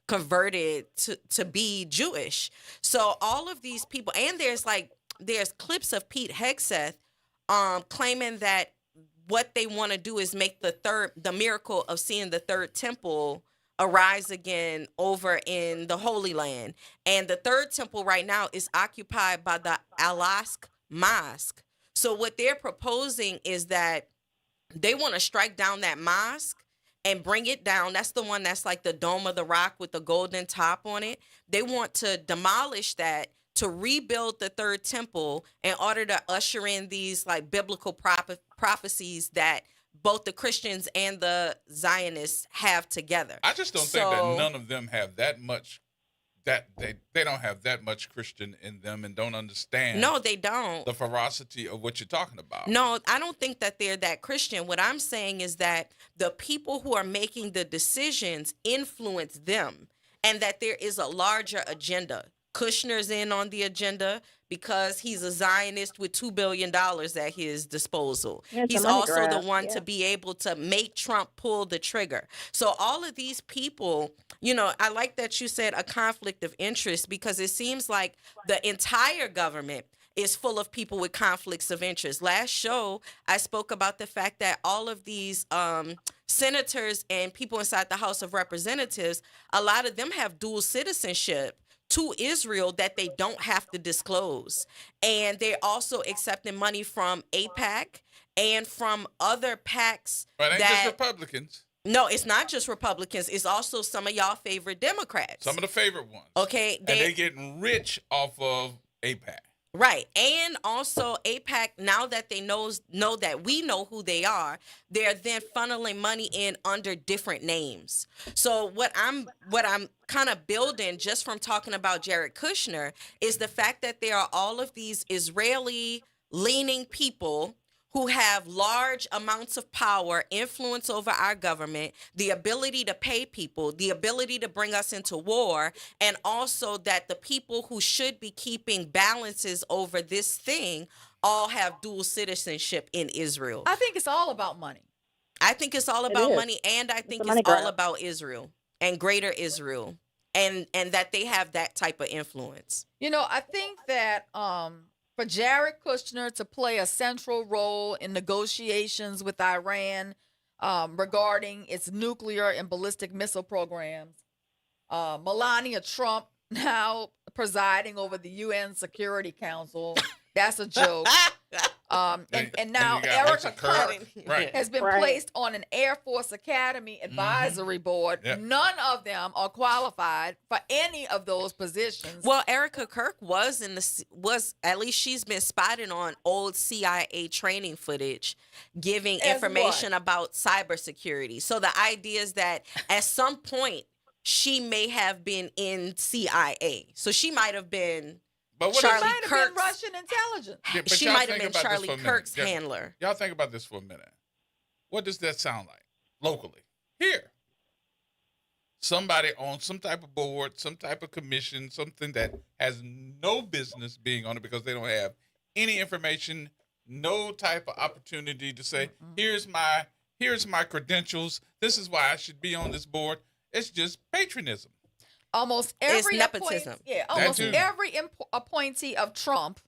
converted to be Jewish. So all of these people, and there's clips of Pete Hegseth claiming that what they want to do is make the miracle of seeing the third temple arise again over in the Holy Land. And the third temple right now is occupied by the Al-Aqsa Mosque. So what they're proposing is that they want to strike down that mosque and bring it down. That's the one that's like the Dome of the Rock with the golden top on it. They want to demolish that to rebuild the third temple in order to usher in these like biblical prophecies that both the Christians and the Zionists have together. I just don't think that none of them have that much, that they don't have that much Christian in them and don't understand. No, they don't. The ferocity of what you're talking about. No, I don't think that they're that Christian. What I'm saying is that the people who are making the decisions influence them, and that there is a larger agenda. Kushner's in on the agenda because he's a Zionist with $2 billion at his disposal. Yeah, He's also the one to be able to make Trump pull the trigger. So all of these people, I like that you said a conflict of interest, because it seems like the entire government is full of people with conflicts of interest. Last show, I spoke about the fact that all of these senators and people inside the House of Representatives, a lot of them have dual citizenship to Israel that they don't have to disclose. And they're also accepting money from AIPAC and from other PACs. But it ain't just Republicans. No, it's not just Republicans. It's also some of y'all favorite Democrats. Some of the favorite ones. Okay. And they're getting rich off of AIPAC. Right. And also AIPAC, now that they know that we know who they are, they're then funneling money in under different names. So what I'm kind of building just from talking about Jared Kushner is the fact that there are all of these Israeli leaning people who have large amounts of power, influence over our government, the ability to pay people, the ability to bring us into war, and also that the people who should be keeping balances over this thing all have dual citizenship in Israel. I think it's all about money. I think it's all about money, and I think it's all about Israel and greater Israel, and that they have that type of influence. I think that for Jared Kushner to play a central role in negotiations with Iran regarding its nuclear and ballistic missile programs, Melania Trump now presiding over the UN Security Council, that's a joke. And now Erica Kirk has been placed on an Air Force Academy advisory board. Yep. None of them are qualified for any of those positions. Well, Erica Kirk was at least she's been spotted on old CIA training footage giving information about cybersecurity. So the idea is that at some point she may have been in CIA. So she might have been Charlie Kirk's Russian intelligence. Yeah, she might have been Charlie Kirk's handler. Y'all think about this for a minute. What does that sound like locally? Here. Somebody on some type of board, some type of commission, something that has no business being on it because they don't have any information, no type of opportunity to say, here's my credentials. This is why I should be on this board. It's just patronism. Almost every nepotism. Every appointee of Trump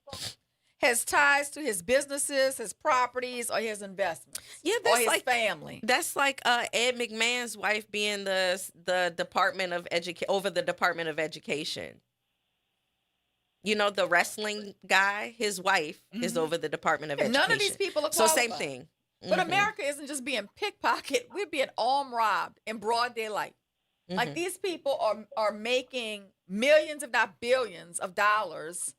has ties to his businesses, his properties, or his investments. Yeah, that's or his like family. That's like Ed McMahon's wife being the Department of over the Department of Education. The wrestling guy, his wife is over the Department of Education. None of these people are so qualified. same thing. But America isn't just being pickpocketed; we're being armed robbed in broad daylight. Like these people are making millions, if not billions, of dollars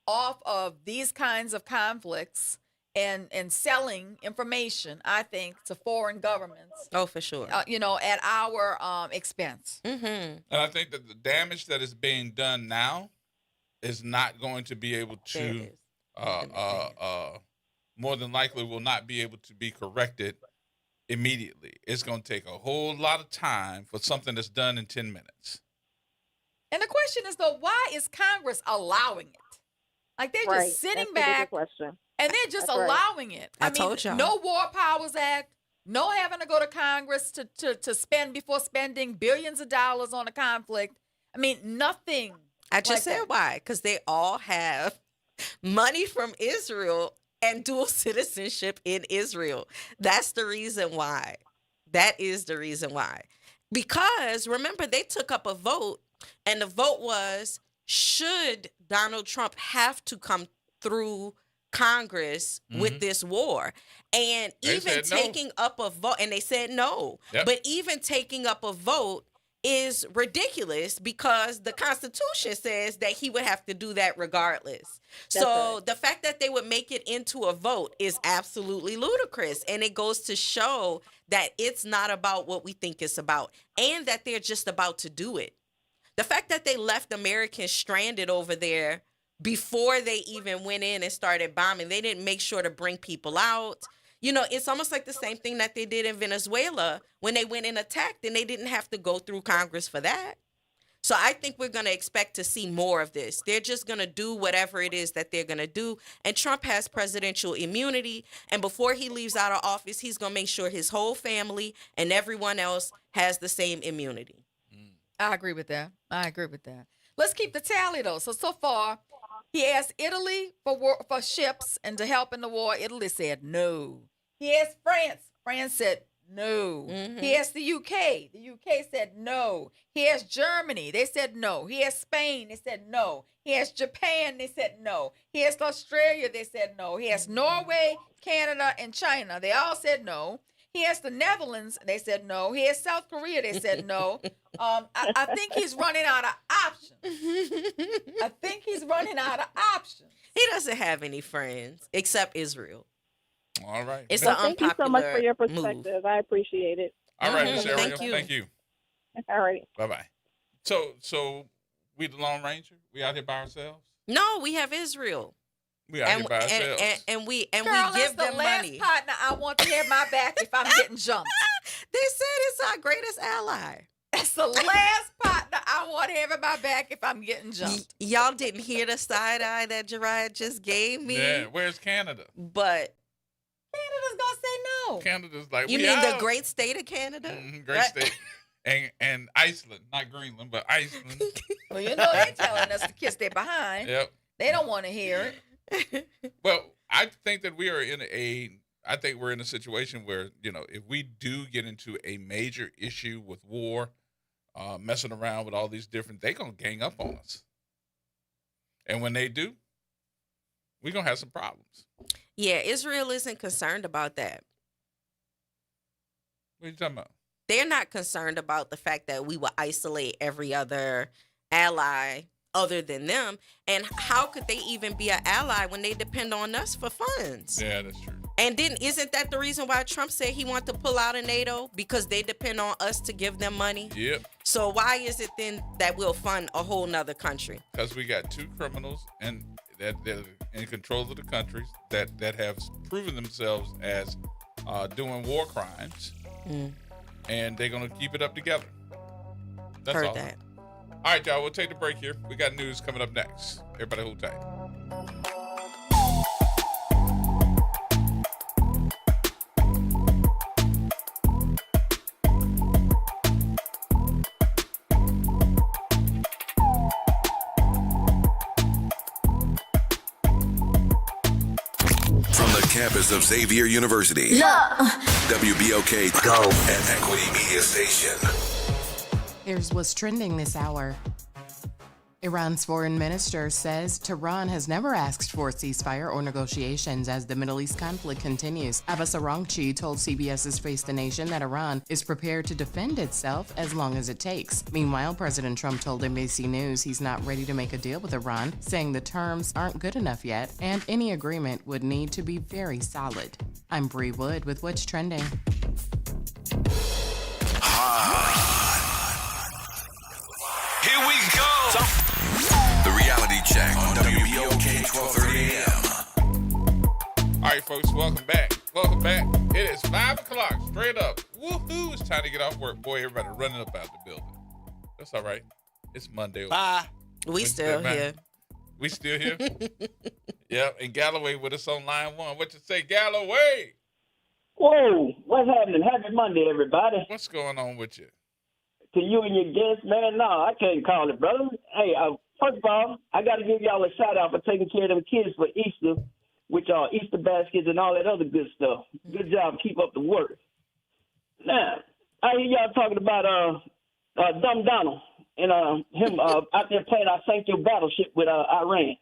off of these kinds of conflicts and selling information, I think, to foreign governments. Oh, for sure. At our expense. And I think that the damage that is being done now is not going to be able to, more than likely will not be able to be corrected immediately. It's going to take a whole lot of time for something that's done in 10 minutes. And the question is, though, why is Congress allowing it? Like, they're just sitting back and they're just allowing it. I mean, told y'all. No War Powers Act, no having to go to Congress to spend before spending billions of dollars on a conflict. I mean, nothing. I just said why. Because they all have money from Israel and dual citizenship in Israel. That's the reason why. That is the reason why. Because remember, they took up a vote, and the vote was, should Donald Trump have to come through Congress with this war? And They even said no. taking up a vote, and they said no. Yep. But even taking up a vote is ridiculous because the Constitution says that he would have to do that regardless. So the fact that they would make it into a vote is absolutely ludicrous. And it goes to show that it's not about what we think it's about, and that they're just about to do it. The fact that they left Americans stranded over there before they even went in and started bombing, they didn't make sure to bring people out. You know, it's almost like the same thing that they did in Venezuela when they went and attacked, and they didn't have to go through Congress for that. So I think we're going to expect to see more of this. They're just going to do whatever it is that they're going to do. And Trump has presidential immunity. And before he leaves out of office, he's going to make sure his whole family and everyone else has the same immunity. I agree with that. Let's keep the tally, though. So far, he asked Italy for ships and to help in the war. Italy said no. He asked France. France said no. He asked the UK. The UK said no. He asked Germany. They said no. He asked Spain. They said no. He asked Japan. They said no. He asked Australia. They said no. He asked Norway, Canada, and China. They all said no. He asked the Netherlands. They said no. He asked South Korea. They said no. I think he's running out of options. He doesn't have any friends except Israel. All right. It's Well, an thank you so much for your unpopular perspective. move. I appreciate it. All right, Miss Ariel. Thank you. All right. Bye-bye. So we the Lone Ranger? We out here by ourselves? No, we have Israel. We out here by ourselves. And we Girl, give that's them the last money. partner I want to have my back if I'm getting jumped. They said it's our greatest ally. That's the last partner I want having my back if I'm getting jumped. Y'all didn't hear the side eye that Gerard just gave me. Yeah, where's Canada? But Canada's gonna say no. Canada's like, you we mean out. the great state of Canada? Great state. And Iceland, not Greenland, but Iceland. Well, you know they're telling us to kiss their behind. Yep. They don't want to hear it. Well, I think that we're in a situation where, you know, if we do get into a major issue with war, messing around with all these different, they're going to gang up on us. And when they do, we're going to have some problems. Yeah, Israel isn't concerned about that. What are you talking about? They're not concerned about the fact that we will isolate every other ally other than them. And how could they even be an ally when they depend on us for funds? Yeah, that's true. And isn't that the reason why Trump said he wanted to pull out of NATO? Because they depend on us to give them money? Yep. So why is it then that we'll fund a whole nother country? Because we got two criminals and that they're in control of the countries that have proven themselves as doing war crimes. And they're going to keep it up together. That's Heard all. that. All right, y'all, we'll take the break here. We got news coming up next. Everybody hold tight. From the campus of Xavier University, WBOK Go and Equity Media Station. Here's what's trending this hour. Iran's foreign minister says Tehran has never asked for a ceasefire or negotiations as the Middle East conflict continues. Abbas Araghchi told CBS's Face the Nation that Iran is prepared to defend itself as long as it takes. Meanwhile, President Trump told NBC News he's not ready to make a deal with Iran, saying the terms aren't good enough yet and any agreement would need to be very solid. I'm Bree Wood with What's Trending. Here we go. The Reality Check on WBOK 1230 AM. All right, folks, welcome back. Welcome back. It is 5 o'clock, straight up. Woohoo! It's time to get off work. Boy, everybody running up out the building. That's all right. It's Monday. Bye. We still here. We still here? Yep. And Galloway with us on line one. What you say, Galloway? Whoa, what's happening? Happy Monday, everybody. What's going on with you? To you and your guests, man, no, I can't call it, brother. Hey, first of all, I got to give y'all a shout out for taking care of them kids for Easter. with y'all Easter baskets and all that other good stuff. Good job. Keep up the work. Now, I hear y'all talking about Dumb Donald and him out there playing our St. Joe battleship with Iran.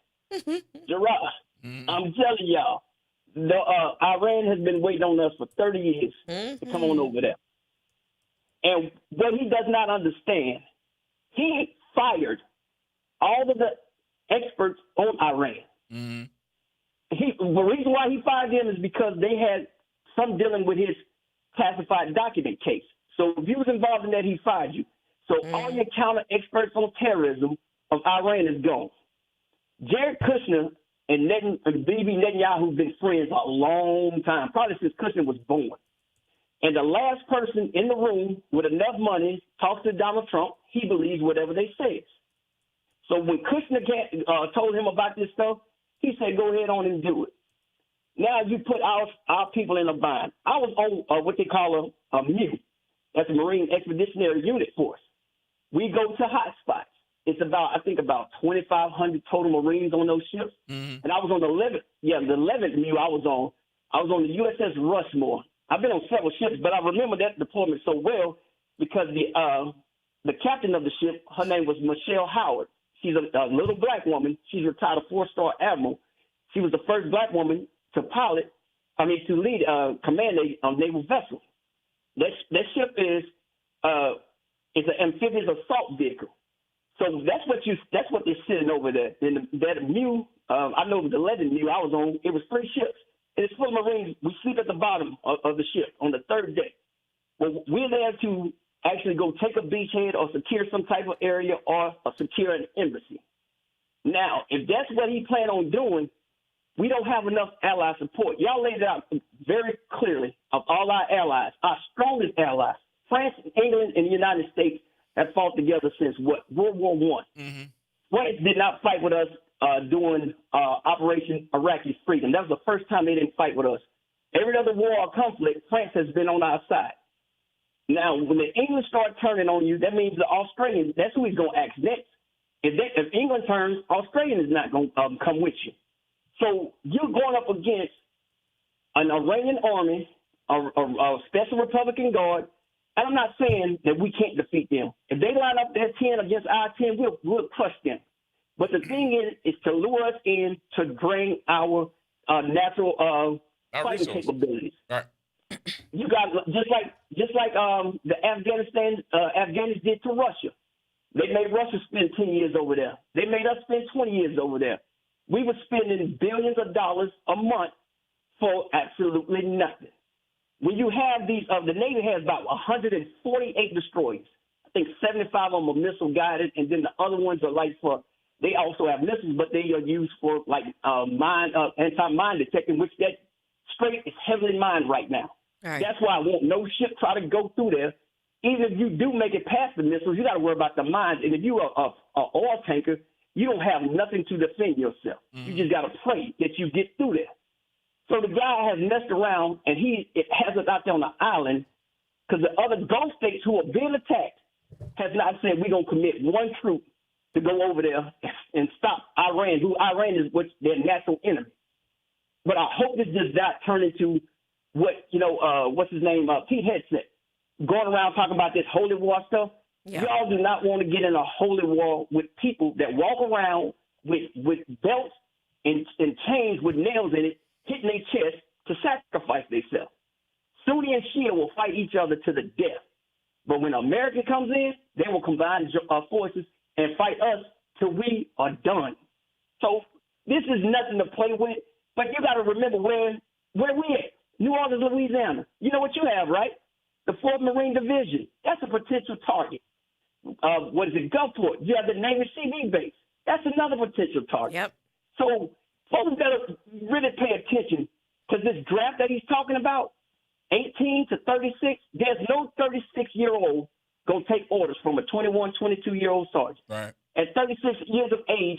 Gerod, I'm telling y'all, Iran has been waiting on us for 30 years to come on over there. And what he does not understand, he fired all of the experts on Iran. The reason why he fired them is because they had some dealing with his classified document case. So if you was involved in that, he fired you. So all your counter experts on terrorism of Iran is gone. Jared Kushner and Bibi Netanyahu have been friends a long time, probably since Kushner was born. And the last person in the room with enough money talks to Donald Trump, he believes whatever they say. So when Kushner told him about this stuff, he said, go ahead on and do it. Now you put our people in a bind. I was on what they call a MU. That's a Marine Expeditionary Unit Force. We go to hot spots. It's about 2,500 total Marines on those ships. And I was on the 11th MU I was on. I was on the USS Rushmore. I've been on several ships, but I remember that deployment so well because the captain of the ship, her name was Michelle Howard. She's a little black woman. She's retired a 4-star admiral. She was the first black woman to lead command a naval vessel. That ship is an amphibious assault vehicle. So that's what they're sitting over there. And that MU, I know the 11th MU I was on, it was 3 ships. And it's full of Marines. We sleep at the bottom of the ship on the 3rd deck. Well, we're there to actually go take a beachhead or secure some type of area or secure an embassy. Now, if that's what he planned on doing, we don't have enough ally support. Y'all laid it out very clearly of all our allies, our strongest allies. France, England, and the United States have fought together since World War I. France did not fight with us during Operation Iraqi Freedom. That was the first time they didn't fight with us. Every other war or conflict, France has been on our side. Now, when the English start turning on you, that means the Australians, that's who he's going to ask next. If England turns, Australia is not going to come with you. So you're going up against an Iranian army, a special Republican Guard, and I'm not saying that we can't defeat them. If they line up their 10 against our 10, we'll crush them. But the thing is to lure us in to drain our natural fighting capabilities. Right. You got just like the Afghanis did to Russia. They made Russia spend 10 years over there. They made us spend 20 years over there. We were spending billions of dollars a month for absolutely nothing. When you have these, the Navy has about 148 destroyers. I think 75 of them are missile guided, and then the other ones are they also have missiles, but they are used for anti-mine detecting, which that strait is heavily mined right now. Right. That's why I want no ship try to go through there. Even if you do make it past the missiles, you got to worry about the mines. And if you're an oil tanker, you don't have nothing to defend yourself. You just got to pray that you get through there. So the guy has messed around, and it has us out there on the island because the other Gulf states who are being attacked has not said we're going to commit one troop to go over there and stop Iran, who Iran is their natural enemy. But I hope this does not turn into what's his name, Pete Hegseth, going around talking about this holy war stuff. Yeah. Y'all do not want to get in a holy war with people that walk around with belts and chains with nails in it, hitting their chest to sacrifice themselves. Sunni and Shia will fight each other to the death. But when America comes in, they will combine forces and fight us till we are done. So this is nothing to play with. But you got to remember where we at. New Orleans, Louisiana. You know what you have, right? The 4th Marine Division. That's a potential target. Gulfport. You have the Navy CV base. That's another potential target. Yep. So folks better really pay attention because this draft that he's talking about, 18 to 36, there's no 36-year-old going to take orders from a 21, 22-year-old sergeant. Right. At 36 years of age,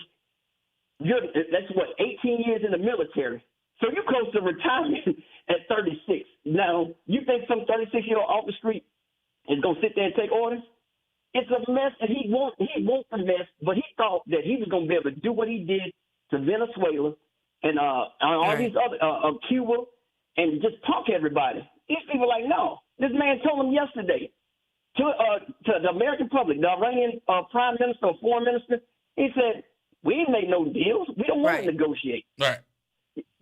that's 18 years in the military. So you're close to retirement at 36. Now, you think some 36-year-old off the street is going to sit there and take orders? It's a mess, and he wants the mess, but he thought that he was going to be able to do what he did to Venezuela and all these other Cuba, and just punk everybody. These people are like, no. This man told them yesterday to the American public, the Iranian prime minister or foreign minister, he said, we ain't made no deals. We don't want to negotiate. Right.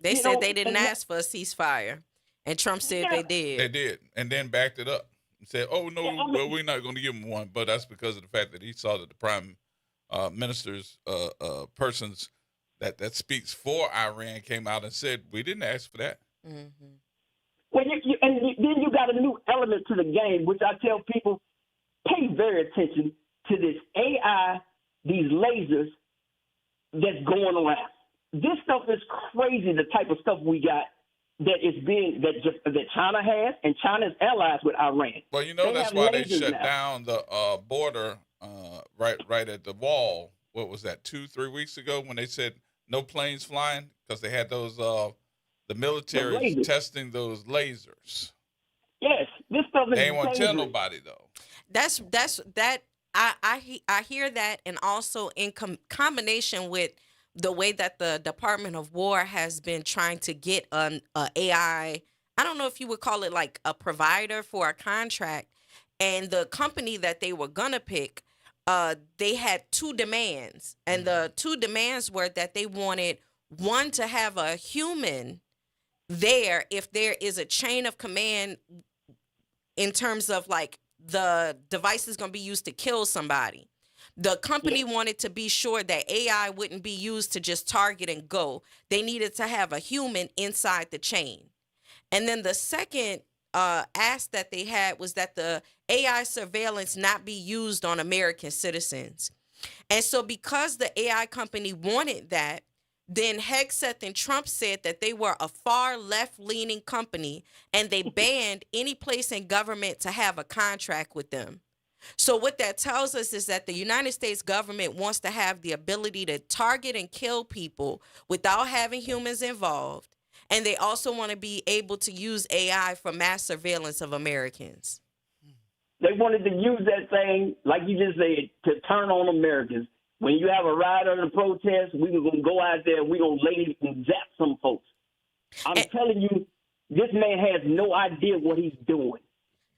They said they didn't ask for a ceasefire, and Trump said they did. They did, and then backed it up and said, "Oh no, well we're not going to give him one." But that's because of the fact that he saw that the prime minister's persons that speaks for Iran came out and said, "We didn't ask for that." Mm-hmm. Well, then you got a new element to the game, which I tell people, pay very attention to this AI, these lasers that's going around. This stuff is crazy, the type of stuff we got that China has, and China's allies with Iran. Well, you know, that's why they shut down the border right at the wall. What was that, 2-3 weeks ago, when they said no planes flying because they had those the military testing those lasers. Yes, this stuff is they ain't want to tell dangerous. nobody though. That's that. I hear that, and also in combination with the way that the Department of War has been trying to get an AI. I don't know if you would call it like a provider for a contract, and the company that they were gonna pick, they had two demands, and the two demands were that they wanted one to have a human there if there is a chain of command in terms of like the device is going to be used to kill somebody. The company wanted to be sure that AI wouldn't be used to just target and go. They needed to have a human inside the chain. And then the second ask that they had was that the AI surveillance not be used on American citizens. And so because the AI company wanted that, then Hegseth and Trump said that they were a far left-leaning company, and they banned any place in government to have a contract with them. So what that tells us is that the United States government wants to have the ability to target and kill people without having humans involved, and they also want to be able to use AI for mass surveillance of Americans. They wanted to use that thing, like you just said, to turn on Americans. When you have a riot or a protest, we're going to go out there and we're going to lay and zap some folks. I'm telling you, this man has no idea what he's doing.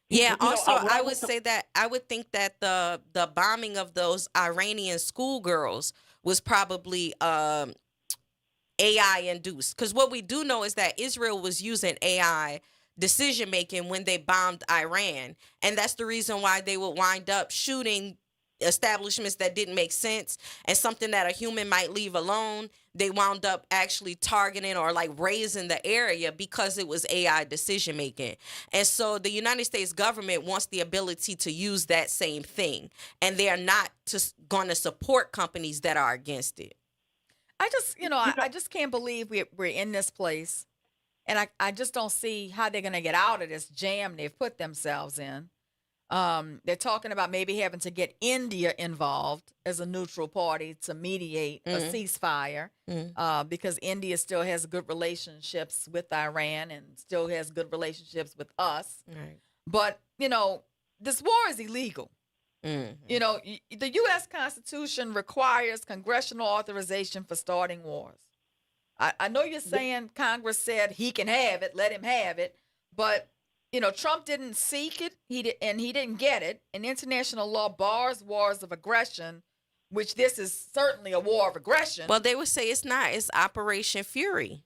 Yeah, also, I would say that I would think that the bombing of those Iranian schoolgirls was probably AI induced. Because what we do know is that Israel was using AI decision-making when they bombed Iran. And that's the reason why they would wind up shooting establishments that didn't make sense, and something that a human might leave alone, they wound up actually targeting or like raising the area because it was AI decision making. And so the United States government wants the ability to use that same thing, and they are not going to support companies that are against it. I just can't believe we're in this place, and I just don't see how they're going to get out of this jam they've put themselves in. They're talking about maybe having to get India involved as a neutral party to mediate a ceasefire, because India still has good relationships with Iran and still has good relationships with us. Right. But, this war is illegal. Mm-hmm. The U.S. Constitution requires congressional authorization for starting wars. I know you're saying Congress said he can have it, let him have it, but Trump didn't seek it, he didn't get it. And international law bars wars of aggression, which this is certainly a war of aggression. Well, they would say it's not. It's Operation Fury.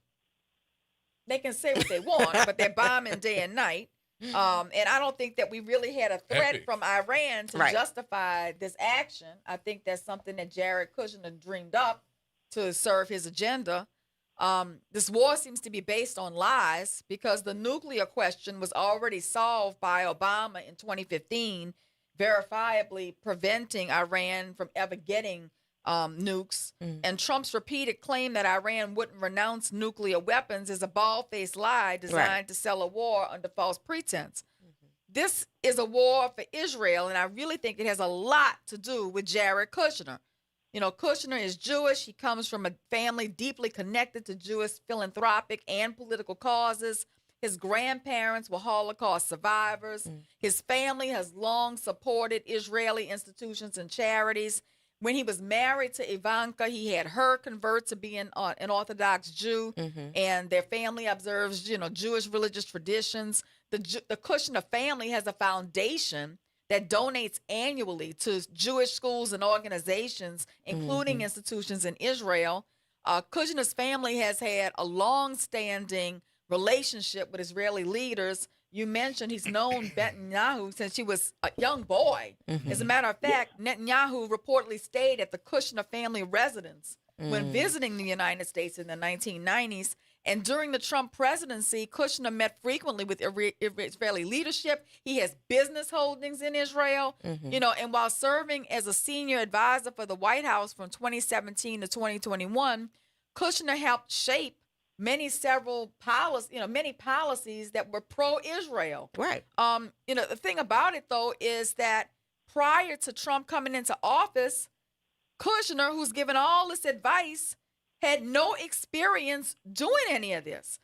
They can say what they want, but they're bombing day and night. And I don't think that we really had a threat from Iran to justify this action. I think that's something that Jared Kushner dreamed up to serve his agenda. This war seems to be based on lies, because the nuclear question was already solved by Obama in 2015, verifiably preventing Iran from ever getting nukes. And Trump's repeated claim that Iran wouldn't renounce nuclear weapons is a bald-faced lie designed to sell a war under false pretense. This is a war for Israel, and I really think it has a lot to do with Jared Kushner. Kushner is Jewish. He comes from a family deeply connected to Jewish philanthropic and political causes. His grandparents were Holocaust survivors. His family has long supported Israeli institutions and charities. When he was married to Ivanka, he had her convert to being an Orthodox Jew, and their family observes, Jewish religious traditions. The Kushner family has a foundation that donates annually to Jewish schools and organizations, including institutions in Israel. Kushner's family has had a long-standing relationship with Israeli leaders. You mentioned he's known Netanyahu since he was a young boy. As a matter of fact, Netanyahu reportedly stayed at the Kushner family residence when visiting the United States in the 1990s. And during the Trump presidency, Kushner met frequently with Israeli leadership. He has business holdings in Israel, and while serving as a senior advisor for the White House from 2017 to 2021, Kushner helped shape many policies that were pro-Israel. Right. The thing about it, though, is that prior to Trump coming into office, Kushner, who's given all this advice, had no experience doing any of this.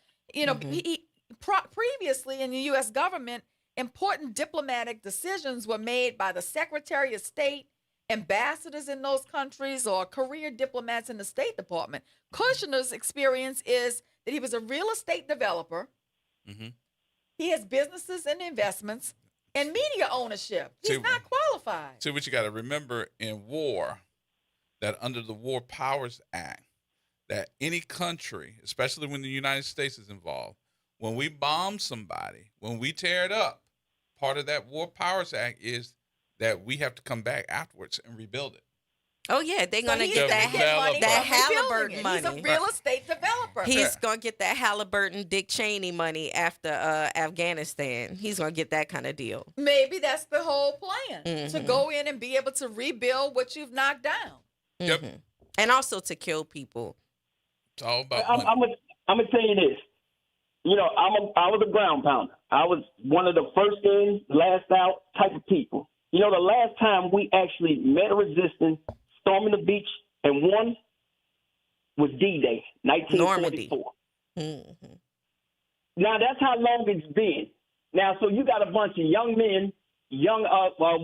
Previously in the U.S. government, important diplomatic decisions were made by the Secretary of State, ambassadors in those countries, or career diplomats in the State Department. Kushner's experience is that he was a real estate developer. He has businesses and investments and media ownership. He's not qualified. See, what you got to remember in war, that under the War Powers Act, that any country, especially when the United States is involved, when we bomb somebody, when we tear it up, part of that War Powers Act is that we have to come back afterwards and rebuild it. Oh, yeah, they're going to get that Halliburton money. He's a real estate developer. He's going to get that Halliburton, Dick Cheney money after Afghanistan. He's going to get that kind of deal. Maybe that's the whole plan, to go in and be able to rebuild what you've knocked down. Yep. And also to kill people. It's all about I'm going to tell you this. I was a ground pounder. I was one of the first in, last out type of people. The last time we actually met a resistance, storming the beach, and won was D-Day, 1944. Now, that's how long it's been. Now, so you got a bunch of young men, young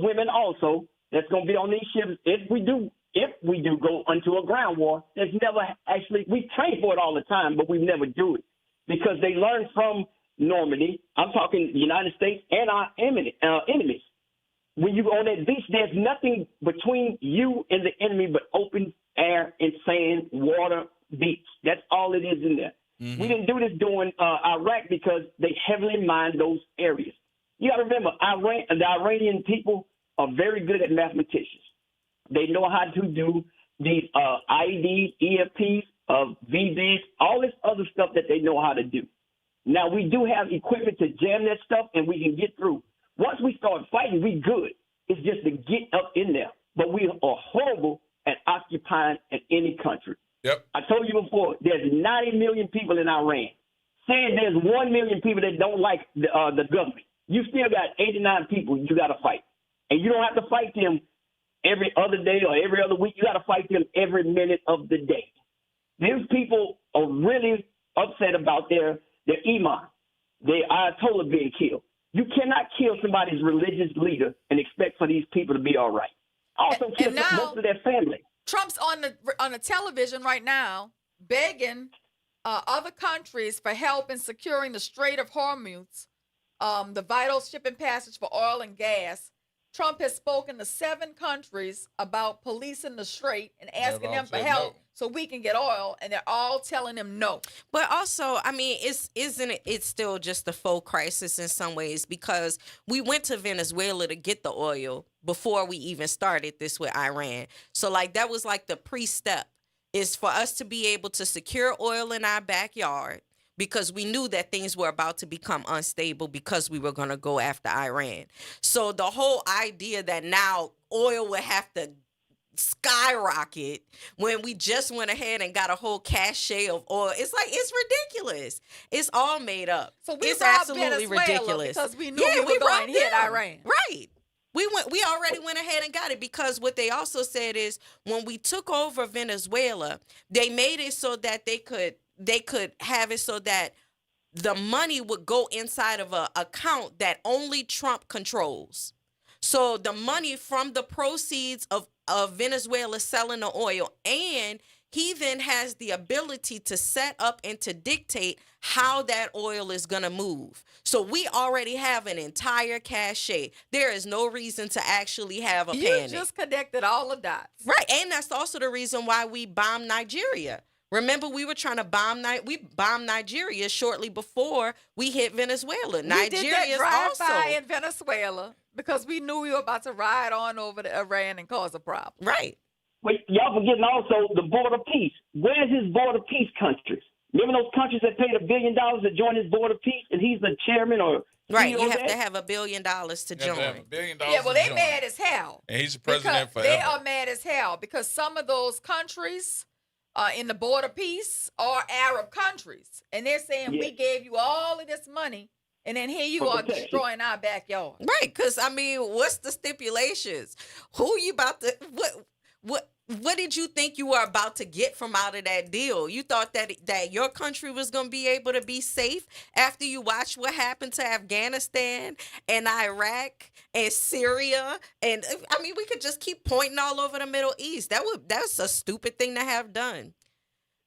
women also, that's going to be on these ships if we do go into a ground war. There's never actually, we train for it all the time, but we never do it because they learn from Normandy. I'm talking the United States and our enemies. When you go on that beach, there's nothing between you and the enemy but open air and sand, water, beach. That's all it is in there. We didn't do this during Iraq because they heavily mined those areas. You got to remember, the Iranian people are very good at mathematicians. They know how to do these IEDs, EFPs, VBs, all this other stuff that they know how to do. Now, we do have equipment to jam that stuff, and we can get through. Once we start fighting, we good. It's just to get up in there. But we are horrible at occupying in any country. Yep. I told you before, there's 90 million people in Iran. Saying there's 1 million people that don't like the government. You still got 89 people you got to fight. And you don't have to fight them every other day or every other week. You got to fight them every minute of the day. These people are really upset about their imam, their Ayatollah being killed. You cannot kill somebody's religious leader and expect for these people to be all right. Also kill most of their family. Trump's on the television right now begging other countries for help in securing the Strait of Hormuz, the vital shipping passage for oil and gas. Trump has spoken to 7 countries about policing the strait and asking them for help so we can get oil, and they're all telling him no. But also, I mean, it's still just a faux crisis in some ways because we went to Venezuela to get the oil before we even started this with Iran. So, that was the pre-step is for us to be able to secure oil in our backyard because we knew that things were about to become unstable because we were going to go after Iran. So the whole idea that now oil would have to skyrocket when we just went ahead and got a whole cache of oil, it's ridiculous. It's all made up. So we it's robbed absolutely Venezuela ridiculous because we knew we were going to hit Iran. Right. We already went ahead and got it because what they also said is when we took over Venezuela, they made it so that they could have it so that the money would go inside of an account that only Trump controls. So the money from the proceeds of Venezuela selling the oil, and he then has the ability to set up and to dictate how that oil is going to move. So we already have an entire cachet. There is no reason to actually have a panic. You just connected all the dots. Right. And that's also the reason why we bombed Nigeria. Remember, we were trying to bomb Nigeria shortly before we hit Venezuela. We did that drive-by also in Venezuela because we knew we were about to ride on over to Iran and cause a problem. Right. Wait, y'all forgetting also the board of peace. Where's his board of peace countries? Remember those countries that paid $1 billion to join his board of peace, and he's the chairman or right? CEO You have there? to have $1 billion to join. $1 billion. Yeah, well, they to join. mad as hell. And he's the president Because forever. they are mad as hell because some of those countries in the board of peace are Arab countries, and they're saying we gave you all of this money, and then here you are destroying our backyard. Right, because I mean, what's the stipulations? Who you about to what did you think you were about to get from out of that deal? You thought that your country was going to be able to be safe after you watched what happened to Afghanistan and Iraq and Syria, and I mean, we could just keep pointing all over the Middle East. That's a stupid thing to have done.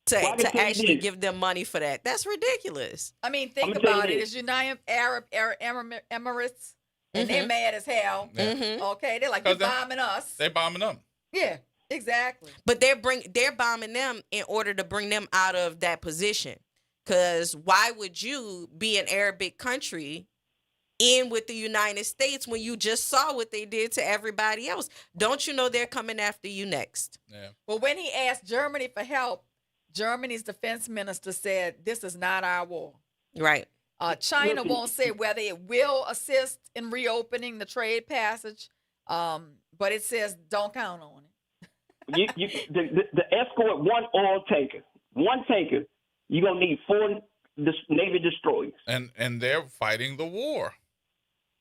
To actually give them money for that. That's ridiculous. I mean, think about it. It's United Arab Emirates, and they're mad as hell. Mm-hmm. Okay, they're like, you're bombing us. They bombing them. Yeah, exactly. But they're bombing them in order to bring them out of that position. Because why would you be an Arabic country in with the United States when you just saw what they did to everybody else? Don't you know they're coming after you next? Yeah. Well, when he asked Germany for help, Germany's defense minister said, this is not our war. Right. China won't say whether it will assist in reopening the trade passage, but it says don't count on it. The escort one oil tanker, you're going to need 4 Navy destroyers. And they're fighting the war.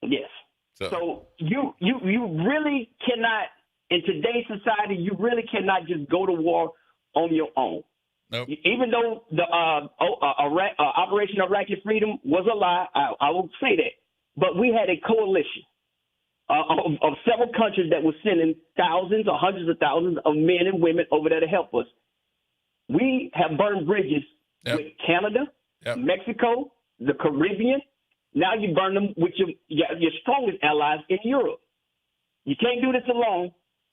Yes. So you really cannot, in today's society, you really cannot just go to war on your own. Nope. Even though the Operation Iraqi Freedom was a lie, I will say that. But we had a coalition of several countries that were sending thousands or hundreds of thousands of men and women over there to help us. We have burned bridges with Canada, Mexico, the Caribbean. Now you burn them with your strongest allies in Europe. You can't do this alone,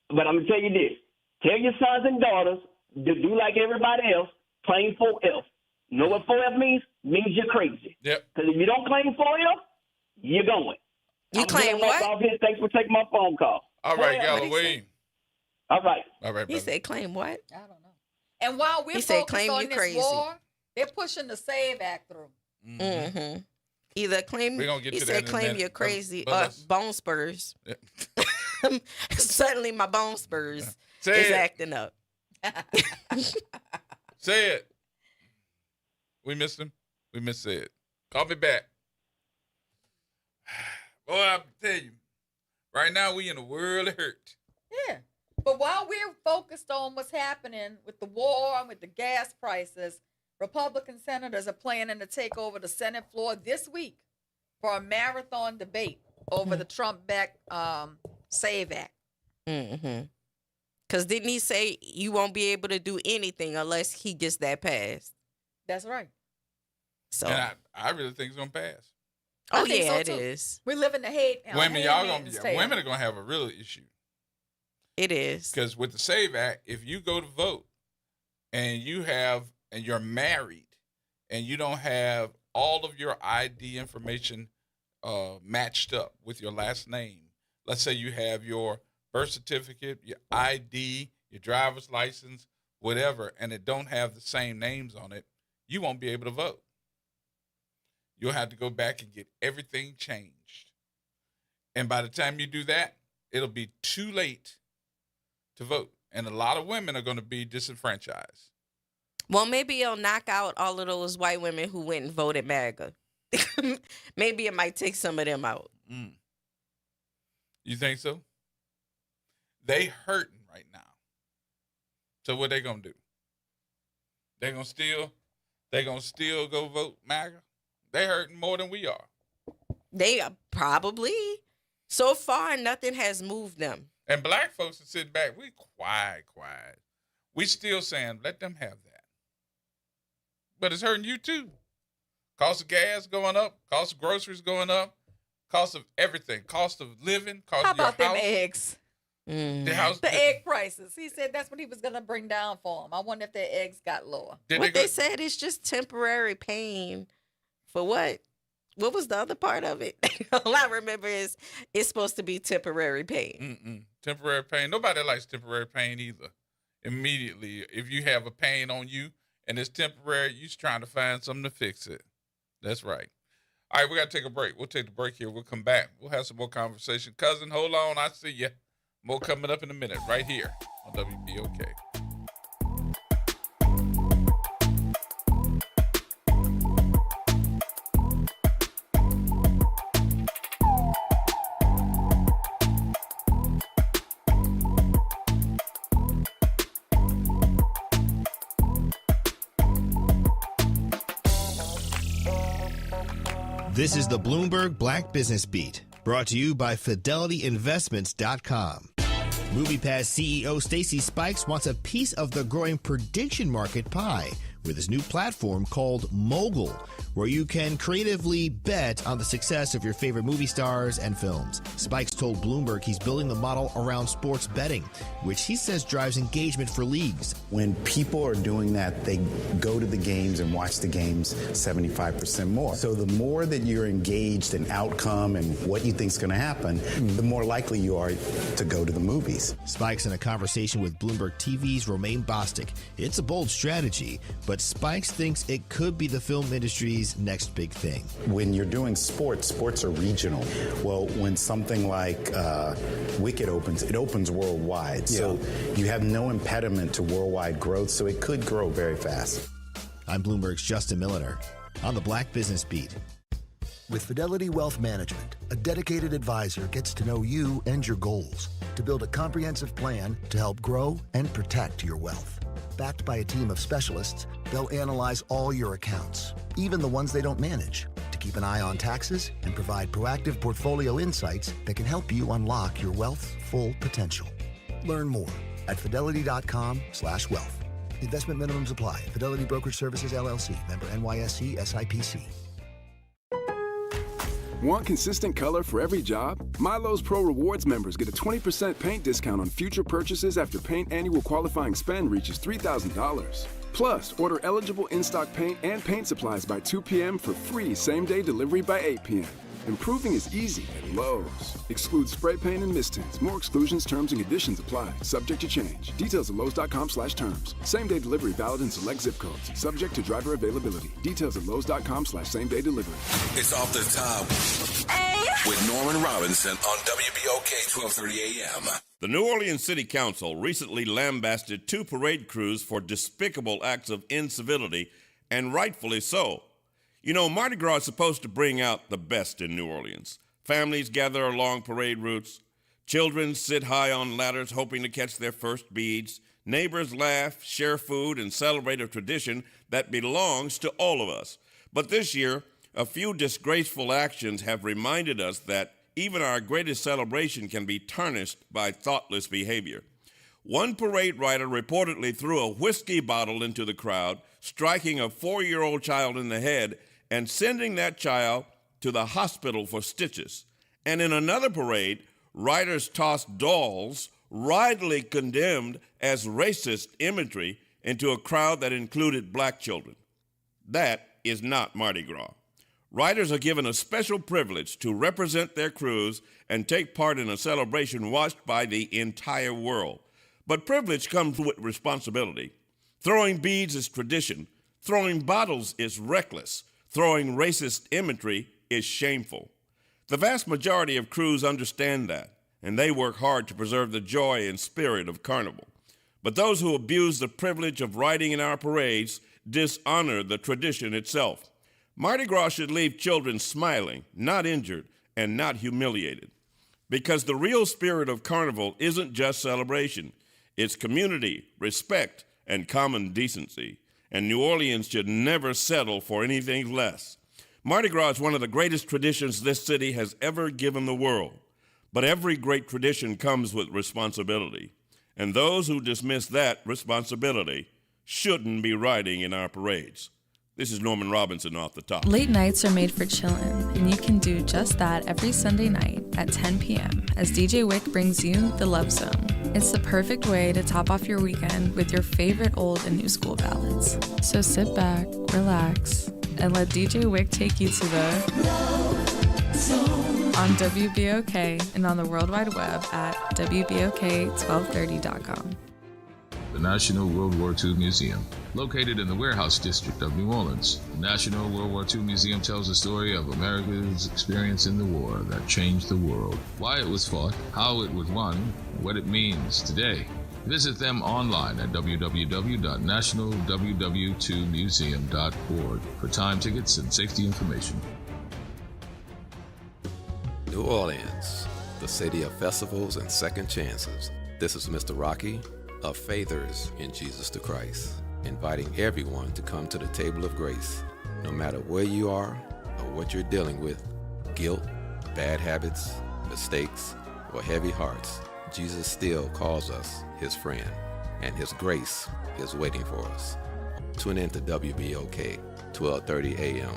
but I'm going to tell you this. Tell your sons and daughters to do like everybody else, claim 4F. You know what 4F means? Means you're crazy. Yep. Because if you don't claim 4F, you're going. You claim what? Thanks for taking my phone call. All right, Galloway. All right. All right, He said claim what? I don't know. And while we're focused on this war, they're pushing the SAVE Act through. Mm-hmm. Either claim, We're gonna get he to said that in a claim minute, you're crazy but or let's- bone spurs. Suddenly my bone spurs Say is it. acting up. Say it. We missed him. We missed it. Call me back. Boy, I'm telling you, right now we in a world of hurt. Yeah. But while we're focused on what's happening with the war and with the gas prices, Republican senators are planning to take over the Senate floor this week for a marathon debate over the Trump-backed SAVE Act. Mm-hmm. Because didn't he say you won't be able to do anything unless he gets that passed? That's right. So And I really think it's gonna pass. Oh, I think yeah, so, it too. is. We're living the hate. Women, women are gonna have a real issue. It is. Because with the SAVE Act, if you go to vote and you're married and you don't have all of your ID information matched up with your last name, let's say you have your birth certificate, your ID, your driver's license, whatever, and it don't have the same names on it, you won't be able to vote. You'll have to go back and get everything changed. And by the time you do that, it'll be too late to vote. And a lot of women are going to be disenfranchised. Well, maybe it'll knock out all of those white women who went and voted MAGA. Maybe it might take some of them out. Mm. You think so? They hurting right now. So what they going to do? They going to still go vote MAGA? They hurting more than we are. They probably. So far, nothing has moved them. And black folks are sitting back. We quiet. We still saying, let them have that. But it's hurting you too. Cost of gas going up, cost of groceries going up, cost of everything, cost of living, cost How of your about them house. eggs? The house. The egg prices. He said that's what he was going to bring down for them. I wonder if their eggs got lower. What they said is just temporary pain. For what? What was the other part of it? All I remember is it's supposed to be temporary pain. Temporary pain. Nobody likes temporary pain either. Immediately, if you have a pain on you and it's temporary, you're trying to find something to fix it. That's right. All right, we got to take a break. We'll take the break here. We'll come back. We'll have some more conversation. Cousin, hold on. I see you. More coming up in a minute right here on WBOK. This is the Bloomberg Black Business Beat, brought to you by FidelityInvestments.com. MoviePass CEO Stacy Spikes wants a piece of the growing prediction market pie with his new platform called Mogul, where you can creatively bet on the success of your favorite movie stars and films. Spikes told Bloomberg he's building the model around sports betting, which he says drives engagement for leagues. When people are doing that, they go to the games and watch the games 75% more. So the more that you're engaged in outcome and what you think is going to happen, the more likely you are to go to the movies. Spikes in a conversation with Bloomberg TV's Romaine Bostick. It's a bold strategy, but Spikes thinks it could be the film industry's next big thing. When you're doing sports are regional. Well, when something like Wicked opens, it opens worldwide. Yeah. So you have no impediment to worldwide growth, so it could grow very fast. I'm Bloomberg's Justin Milliner on the Black Business Beat. With Fidelity Wealth Management, a dedicated advisor gets to know you and your goals to build a comprehensive plan to help grow and protect your wealth. Backed by a team of specialists, they'll analyze all your accounts, even the ones they don't manage, to keep an eye on taxes and provide proactive portfolio insights that can help you unlock your wealth's full potential. Learn more at fidelity.com/wealth. Investment minimums apply. Fidelity Brokerage Services, LLC. Member NYSE SIPC. Want consistent color for every job? Milo's Pro Rewards members get a 20% paint discount on future purchases after paint annual qualifying spend reaches $3,000. Plus, order eligible in-stock paint and paint supplies by 2 p.m. for free same-day delivery by 8 p.m. Improving is easy at Lowe's. Excludes spray paint and mist tints. More exclusions, terms, and conditions apply. Subject to change. Details at Lowe's.com/terms. Same-day delivery valid in select zip codes. Subject to driver availability. Details at Lowe's.com/same-day delivery. It's Off the Top with Norman Robinson on WBOK 1230 AM. The New Orleans City Council recently lambasted 2 parade crews for despicable acts of incivility, and rightfully so. You know, Mardi Gras is supposed to bring out the best in New Orleans. Families gather along parade routes. Children sit high on ladders hoping to catch their first beads. Neighbors laugh, share food, and celebrate a tradition that belongs to all of us. But this year, a few disgraceful actions have reminded us that even our greatest celebration can be tarnished by thoughtless behavior. One parade rider reportedly threw a whiskey bottle into the crowd, striking a 4-year-old child in the head and sending that child to the hospital for stitches. And in another parade, riders tossed dolls, widely condemned as racist imagery, into a crowd that included black children. That is not Mardi Gras. Riders are given a special privilege to represent their crews and take part in a celebration watched by the entire world. But privilege comes with responsibility. Throwing beads is tradition. Throwing bottles is reckless. Throwing racist imagery is shameful. The vast majority of crews understand that, and they work hard to preserve the joy and spirit of Carnival. But those who abuse the privilege of riding in our parades dishonor the tradition itself. Mardi Gras should leave children smiling, not injured, and not humiliated. Because the real spirit of Carnival isn't just celebration. It's community, respect, and common decency. And New Orleans should never settle for anything less. Mardi Gras is one of the greatest traditions this city has ever given the world. But every great tradition comes with responsibility. And those who dismiss that responsibility shouldn't be riding in our parades. This is Norman Robinson off the top. Late nights are made for chillin', and you can do just that every Sunday night at 10 p.m. as DJ Wick brings you The Love Zone. It's the perfect way to top off your weekend with your favorite old and new school ballads. So sit back, relax, and let DJ Wick take you to the Love Zone on WBOK and on the World Wide Web at WBOK1230.com. The National World War II Museum. Located in the Warehouse District of New Orleans, the National World War II Museum tells the story of America's experience in the war that changed the world, why it was fought, how it was won, and what it means today. Visit them online at www.nationalww2museum.org for time tickets and safety information. New Orleans, the city of festivals and second chances. This is Mr. Rocky of Faithers in Jesus the Christ, inviting everyone to come to the table of grace. No matter where you are or what you're dealing with, guilt, bad habits, mistakes, or heavy hearts, Jesus still calls us his friend, and his grace is waiting for us. Tune in to WBOK 1230 a.m.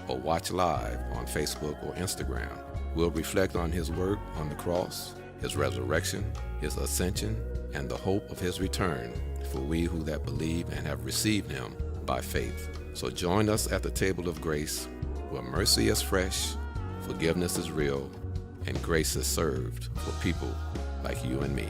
or watch live on Facebook or Instagram. We'll reflect on his work on the cross, his resurrection, his ascension, and the hope of his return for we who that believe and have received him by faith. So join us at the table of grace, where mercy is fresh, forgiveness is real, and grace is served for people like you and me.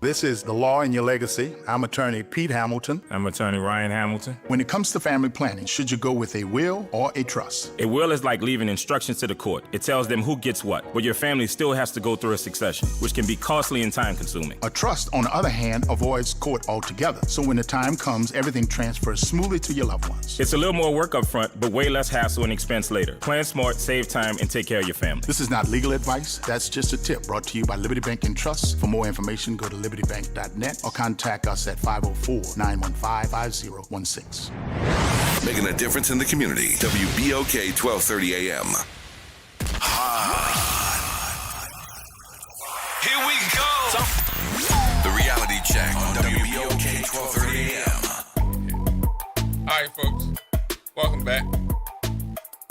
This is The Law and Your Legacy. I'm attorney Pete Hamilton. I'm attorney Ryan Hamilton. When it comes to family planning, should you go with a will or a trust? A will is like leaving instructions to the court. It tells them who gets what, but your family still has to go through a succession, which can be costly and time-consuming. A trust, on the other hand, avoids court altogether. So when the time comes, everything transfers smoothly to your loved ones. It's a little more work up front, but way less hassle and expense later. Plan smart, save time, and take care of your family. This is not legal advice. That's just a tip brought to you by Liberty Bank and Trust. For more information, go to libertybank.net or contact us at 504-915-5016. Making a difference in the community. WBOK 1230 AM. Here we go. The reality check on WBOK 1230 AM. All right, folks. Welcome back.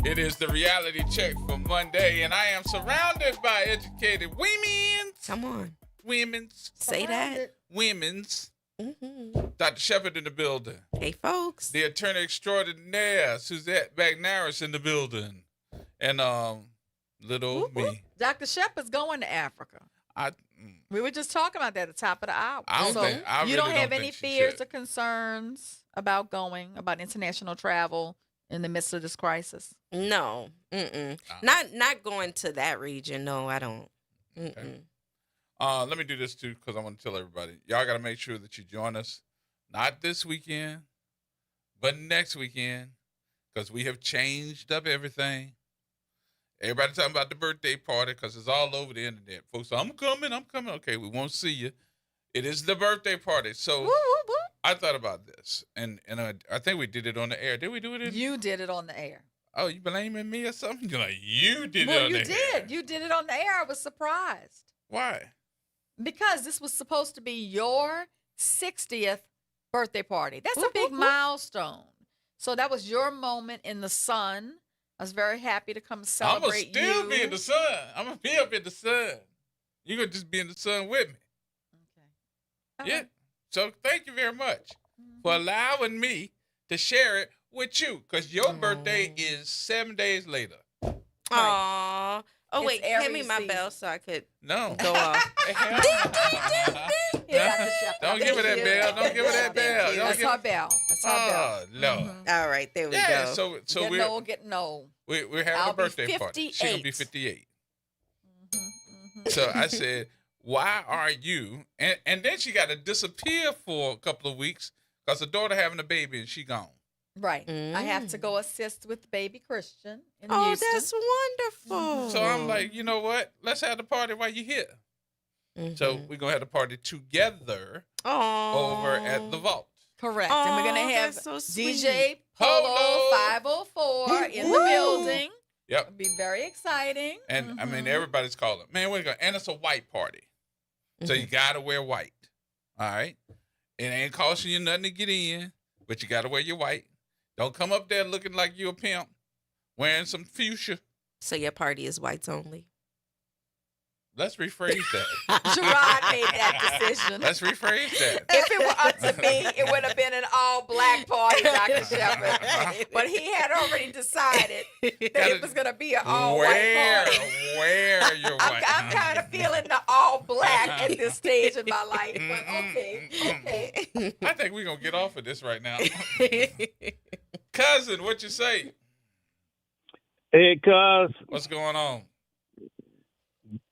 It is the reality check for Monday, and I am surrounded by educated women. Come on. Women's. Say that. Women's. Mm-hmm. Dr. Shepard in the building. Hey, folks. The attorney extraordinaire, Suzette Bagnaris in the building. And little me. Dr. Shepard's going to Africa. We were just talking about that at the top of the hour. I you don't have any think she fears should. or concerns about international travel in the midst of this crisis? No. Not going to that region. No, I don't. Okay. Let me do this too, because I want to tell everybody. Y'all got to make sure that you join us, not this weekend, but next weekend, because we have changed up everything. Everybody talking about the birthday party because it's all over the internet. Folks, I'm coming. Okay, we won't see you. It is the birthday party. So I thought about this, and I think we did it on the air. Did we do it? You did it on the air. Oh, you blaming me or something? You're like, you did it Well, on you the did. air. You did it on the air. I was surprised. Why? Because this was supposed to be your 60th birthday party. That's a big milestone. So that was your moment in the sun. I was very happy to come celebrate you. I'm going to still be in the sun. I'm going to be up in the sun. You're going to just be in the sun with me. Okay. Yeah. So thank you very much for allowing me to share it with you, because your birthday is 7 days later. Aww. Oh, It's wait, hand me Aries my season. bell so I could No. go off. Don't give her that bell. Don't give her that bell. That's her bell. That's her bell. Oh, Lord. All right, there we Yeah, go. so Getting old. we're having I'll a be birthday party. She's going to be 58. 58. So I said, why are you? And then she got to disappear for a couple of weeks because her daughter having a baby and she gone. Right. I have to go assist with baby Christian in Oh, Houston. that's wonderful. So I'm like, you know what? Let's have the party while you're here. So we're going to have the party together over at the Vault. Correct. And we're going to have that's so DJ Polo 504 in the building. Yep. It'll be very exciting. And I mean, everybody's calling. Man, we're going. And it's a white party, so you gotta wear white. All right. It ain't costing you nothing to get in, but you gotta wear your white. Don't come up there looking like you a pimp, wearing some fuchsia. So your party is whites only. Let's rephrase that. Gerard made that decision. Let's rephrase that. If it were up to me, it would have been an all-black party, Dr. Shepard. But he had already decided that it was going to be an all-white party. Wear your white. I'm kind of feeling the all-black at this stage in my life. But okay. I think we're going to get off of this right now. Cousin, what you say? Hey, cuz. What's going on?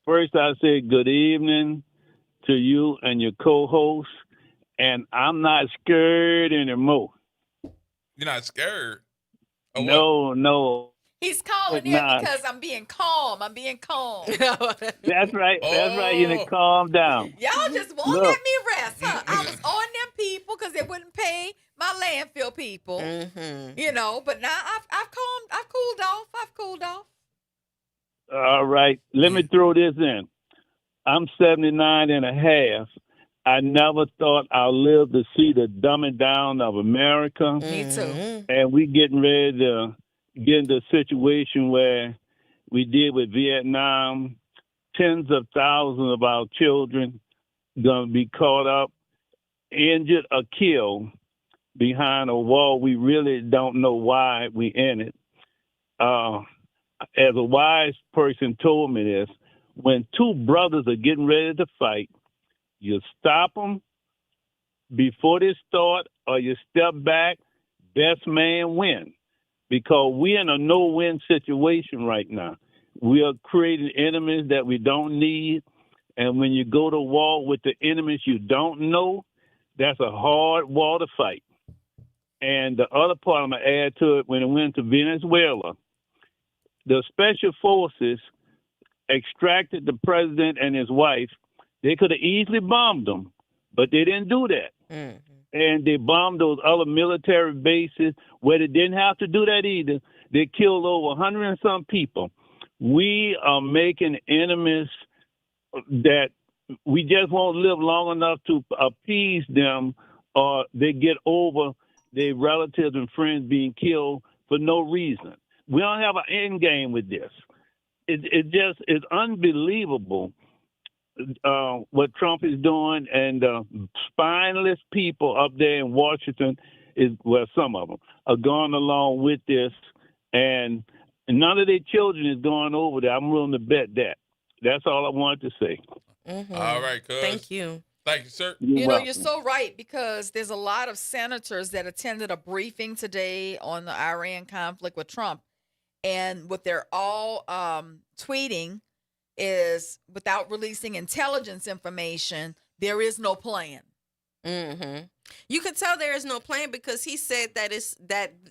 First, I say good evening to you and your co-host, and I'm not scared anymore. You're not scared? No. He's calling in because I'm being calm. I'm being calm. That's right. That's right. You need to calm down. Y'all just won't let me rest, huh? I was on them people because they wouldn't pay my landfill people. You know, but now I've cooled off. All right. Let me throw this in. I'm 79 and a half. I never thought I'd live to see the dumbing down of America. Me too. And we getting ready to get into a situation where we did with Vietnam. Tens of thousands of our children going to be caught up, injured, or killed behind a wall. We really don't know why we in it. As a wise person told me this, when two brothers are getting ready to fight, you stop them before they start or you step back, best man win. Because we're in a no-win situation right now. We are creating enemies that we don't need. And when you go to war with the enemies you don't know, that's a hard war to fight. And the other part I'm going to add to it, when it went to Venezuela, the special forces extracted the president and his wife. They could have easily bombed them, but they didn't do that. And they bombed those other military bases where they didn't have to do that either. They killed over 100 and some people. We are making enemies that we just won't live long enough to appease them, or they get over their relatives and friends being killed for no reason. We don't have an end game with this. It just is unbelievable what Trump is doing, and spineless people up there in Washington some of them are going along with this, and none of their children is going over there. I'm willing to bet that. That's all I wanted to say. All right, cuz. Thank you. Thank you, sir. You're so right, because there's a lot of senators that attended a briefing today on the Iran conflict with Trump. And what they're all tweeting is, without releasing intelligence information, there is no plan. You could tell there is no plan because he said that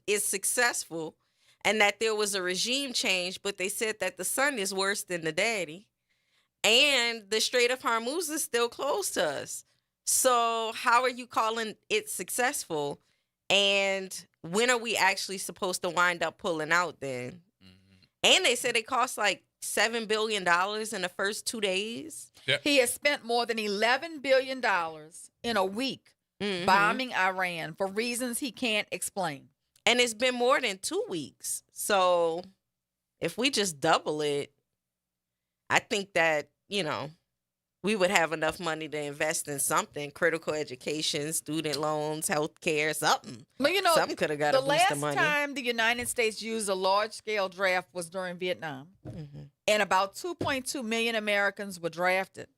it's successful and that there was a regime change, but they said that the son is worse than the daddy. And the Strait of Hormuz is still closed to us. So how are you calling it successful? And when are we actually supposed to wind up pulling out then? And they said it cost like $7 billion in the first 2 days. He has spent more than $11 billion in a week bombing Iran for reasons he can't explain. And it's been more than 2 weeks. So if we just double it, I think that, we would have enough money to invest in something: critical education, student loans, health care, something. Well, something could have got a boost of money. The last time the United States used a large-scale draft was during Vietnam. And about 2.2 million Americans were drafted.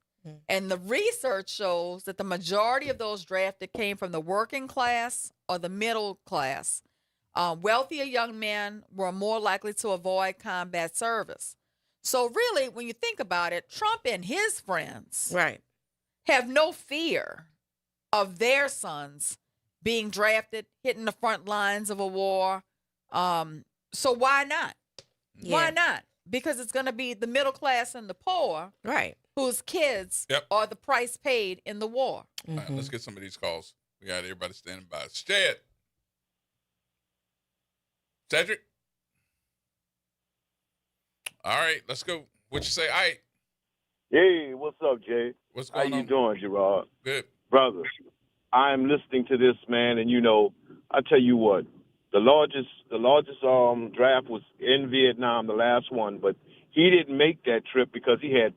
And the research shows that the majority of those drafted came from the working class or the middle class. Wealthier young men were more likely to avoid combat service. So really, when you think about it, Trump and his friends have no fear of their sons being drafted, hitting the front lines of a war. So why not? Why not? Because it's going to be the middle class and the poor, whose kids are the price paid in the war. All right, let's get some of these calls. We got everybody standing by. Cedric? All right, let's go. What you say? All right. Hey, what's up, Jay? What's How going you on? doing, Gerard? Good. Brother, I'm listening to this, man, and I tell you what, the largest draft was in Vietnam, the last one, but he didn't make that trip because he had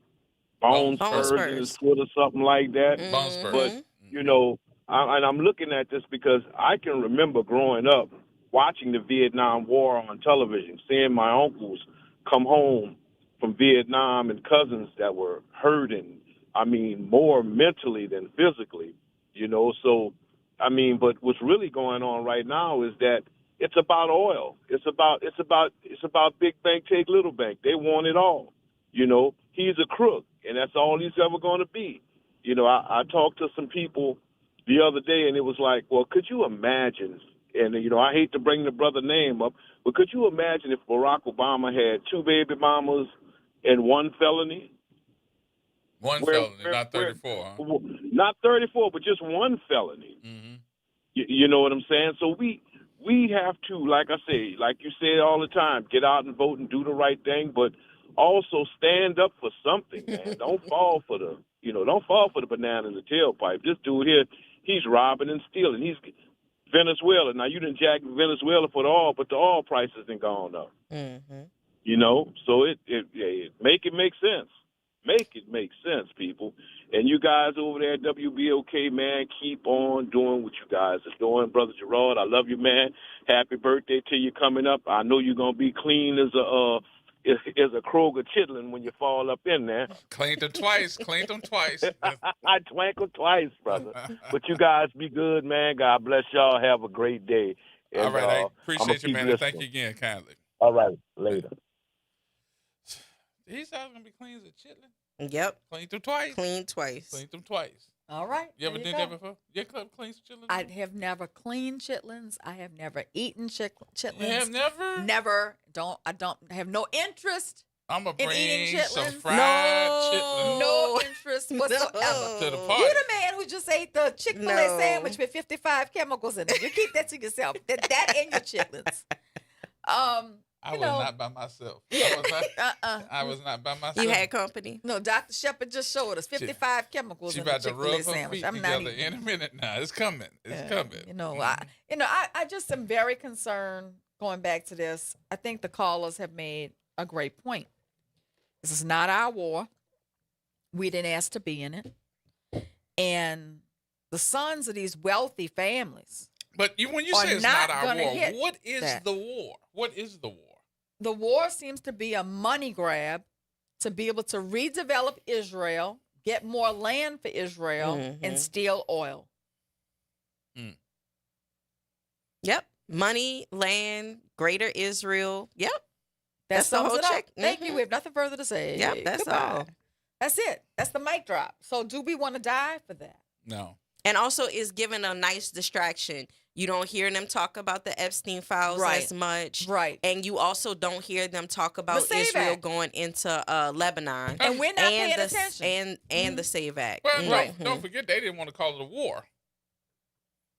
bone spurs in his foot or something like that. Bone spurs. But I'm looking at this because I can remember growing up watching the Vietnam War on television, seeing my uncles come home from Vietnam and cousins that were hurting. I mean, more mentally than physically, So, but what's really going on right now is that it's about oil. It's about big bank take little bank. They want it all. He's a crook, and that's all he's ever going to be. I talked to some people the other day, and it was like, well, could you imagine? And I hate to bring the brother name up, but could you imagine if Barack Obama had 2 baby mamas and 1 felony? One felony, not 34, huh? Not 34, but just 1 felony. Mm-hmm. You know what I'm saying? So we have to, like I say, like you say all the time, get out and vote and do the right thing, but also stand up for something, man. Don't fall for the banana in the tailpipe. This dude here, he's robbing and stealing. He's Venezuela. Now, you didn't jack Venezuela for the oil, but the oil prices done gone up. Mm-hmm. So it make it make sense. Make it make sense, people. And you guys over there at WBOK, man, keep on doing what you guys are doing. Brother Gerard, I love you, man. Happy birthday to you coming up. I know you're going to be clean as a Kroger chitlin when you fall up in there. Cleaned them twice. I twinkled twice, brother. But you guys be good, man. God bless y'all. Have a great day. And, all right, I appreciate you, man. Listening. Thank you again, kindly. All right, later. He's going to be clean as a chitlin? Yep. Cleaned them twice? Cleaned them twice. All right. You ever did that before? You clean chitlins? I have never cleaned chitlins. I have never eaten chitlins. You have never? Never. I don't have no interest. I'm going to in eating bring some chitlins. fried chitlins. No interest whatsoever. To the party. You the man who just ate the Chick-fil-A sandwich with 55 chemicals in it. You keep that to yourself. That and your chitlins. I was not by myself. I was not by myself. You had company? No, Dr. Shepard just showed us 55 chemicals in the Chick-fil-A sandwich. I'm not together in a minute now. It's coming. It's coming. I just am very concerned going back to this. I think the callers have made a great point. This is not our war. We didn't ask to be in it. And the sons of these wealthy families. But when you say it's not our war, what is the war? What is the war? The war seems to be a money grab to be able to redevelop Israel, get more land for Israel, and steal oil. Yep. Money, land, greater Israel. Yep. That's the whole check. Thank you. We have nothing further to say. Yep, that's all. That's it. That's the mic drop. So do we want to die for that? No. And also it's given a nice distraction. You don't hear them talk about the Epstein files as much. Right. And you also don't hear them talk about Israel going into Lebanon. And we're not paying attention. And the SAVE Act. Well, don't forget, they didn't want to call it a war.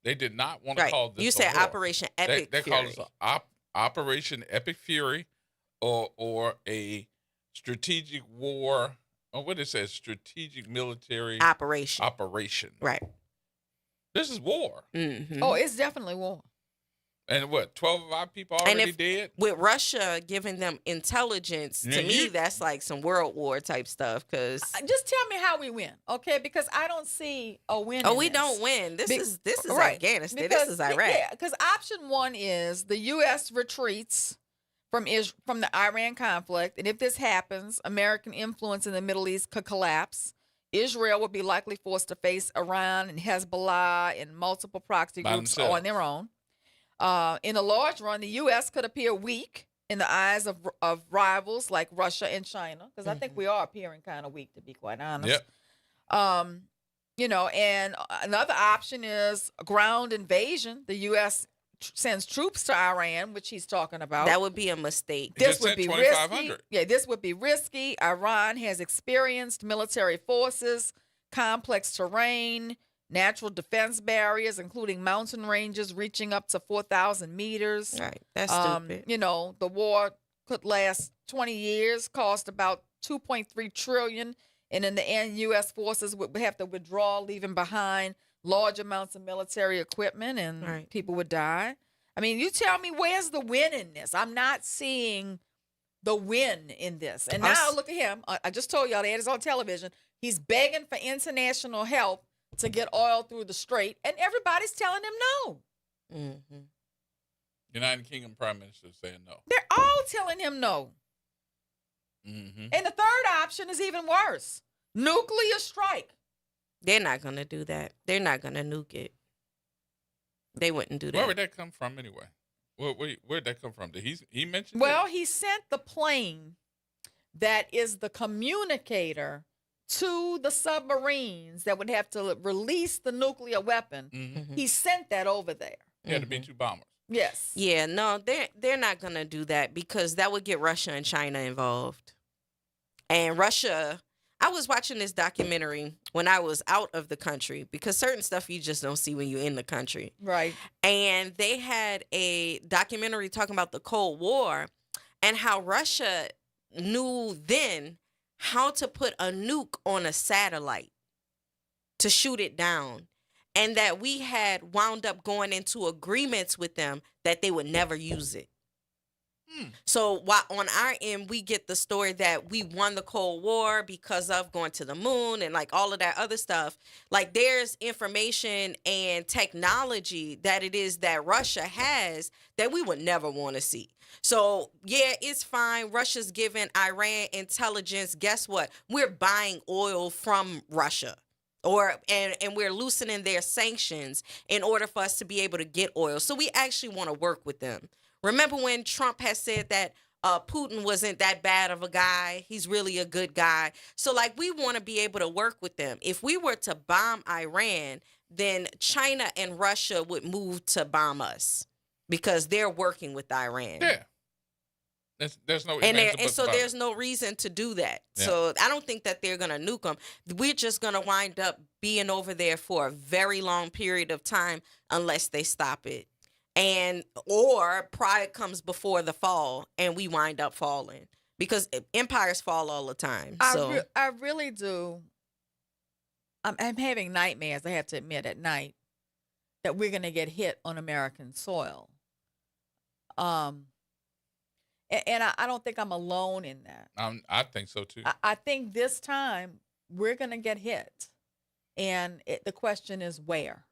They did not want to call this You said a war. Operation Epic They Fury. called it Operation Epic Fury or a strategic war. Or what it says, strategic military operation. Right. This is war. Mm-hmm. Oh, it's definitely war. And what, 12 of our people already dead? With Russia giving them intelligence, to me, that's like some World War type stuff. Cause just tell me how we win, okay? Because I don't see a win. Oh, we don't win. This is Afghanistan. This is Iraq. Yeah, because option one is the U.S. retreats from the Iran conflict, and if this happens, American influence in the Middle East could collapse. Israel would be likely forced to face Iran and Hezbollah and multiple proxy groups on their own. In the large run, the U.S. could appear weak in the eyes of rivals like Russia and China, because I think we are appearing kind of weak, to be quite honest. Yep. And another option is ground invasion. The U.S. sends troops to Iran, which he's talking about. That would be a mistake. This would be risky. Yeah, this would be risky. Iran has experienced military forces, complex terrain, natural defense barriers, including mountain ranges reaching up to 4,000 meters. Right, that's stupid. The war could last 20 years, cost about $2.3 trillion, and in the end, U.S. forces would have to withdraw, leaving behind large amounts of military equipment, and people would die. I mean, you tell me, where's the win in this? I'm not seeing the win in this. And now look at him. I just told y'all, the ad is on television. He's begging for international help to get oil through the strait, and everybody's telling him no. Mm-hmm. United Kingdom Prime Minister is saying no. They're all telling him no. Mm-hmm. And the third option is even worse. Nuclear strike. They're not going to do that. They're not going to nuke it. They wouldn't do that. Where would that come from anyway? Where'd that come from? Did he mention Well, he sent the plane that is the communicator to the submarines that would have to release the nuclear weapon. Mm-hmm. He sent that over there. He had to be 2 bombers. Yes. Yeah, no, they're not going to do that because that would get Russia and China involved. And Russia, I was watching this documentary when I was out of the country because certain stuff you just don't see when you're in the country. Right. And they had a documentary talking about the Cold War and how Russia knew then how to put a nuke on a satellite to shoot it down. And that we had wound up going into agreements with them that they would never use it. So while on our end, we get the story that we won the Cold War because of going to the moon and like all of that other stuff. Like there's information and technology that it is that Russia has that we would never want to see. So yeah, it's fine. Russia's giving Iran intelligence. Guess what? We're buying oil from Russia. And we're loosening their sanctions in order for us to be able to get oil. So we actually want to work with them. Remember when Trump has said that Putin wasn't that bad of a guy? He's really a good guy. So like we want to be able to work with them. If we were to bomb Iran, then China and Russia would move to bomb us because they're working with Iran. Yeah. There's no and so there's no reason to do that. Yeah. So I don't think that they're gonna nuke them. We're just gonna wind up being over there for a very long period of time unless they stop it, or pride comes before the fall, and we wind up falling because empires fall all the time. So I really do. I'm having nightmares, I have to admit, at night that we're gonna get hit on American soil. And I don't think I'm alone in that. I think so too. I think this time we're going to get hit. And the question is where?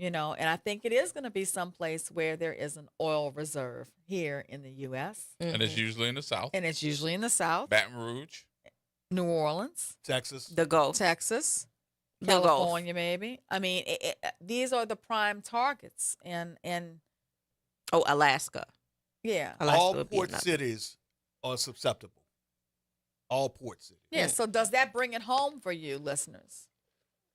And I think it is going to be someplace where there is an oil reserve here in the U.S. And it's usually in the South. Baton Rouge. New Orleans. Texas. The Gulf. Texas. The Gulf. California, maybe. I mean, these are the prime targets. And Alaska. Yeah. All port cities are susceptible. All port cities. Yeah. So does that bring it home for you, listeners?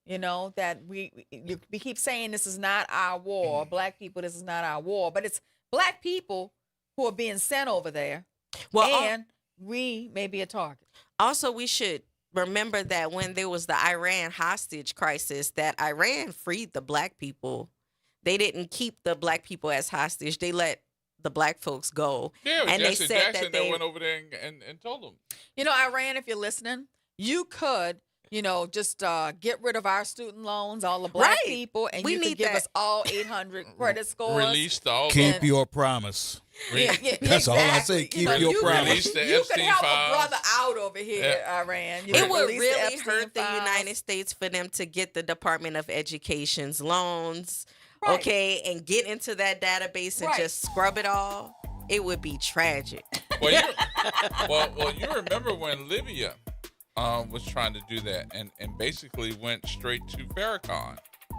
That we keep saying this is not our war. Black people, this is not our war. But it's black people who are being sent over there. And we may be a target. Also, we should remember that when there was the Iran hostage crisis, that Iran freed the black people. They didn't keep the black people as hostage. They let the black folks go. Yeah, and Jesse they said Jackson that they went over there and told them. Iran, if you're listening, you could, just get rid of our student loans, all the black people, and you could give us all 800 credit scores. Release all. Keep your promise. Yeah, That's all I say. Keep your promise. Release the You could Epstein help files. a brother out over here, Iran. It would really hurt the United States for them to get the Department of Education's loans. Right. Okay, and get into that database and just scrub it all. It would be tragic. Well, you remember when Libya was trying to do that and basically went straight to Farrakhan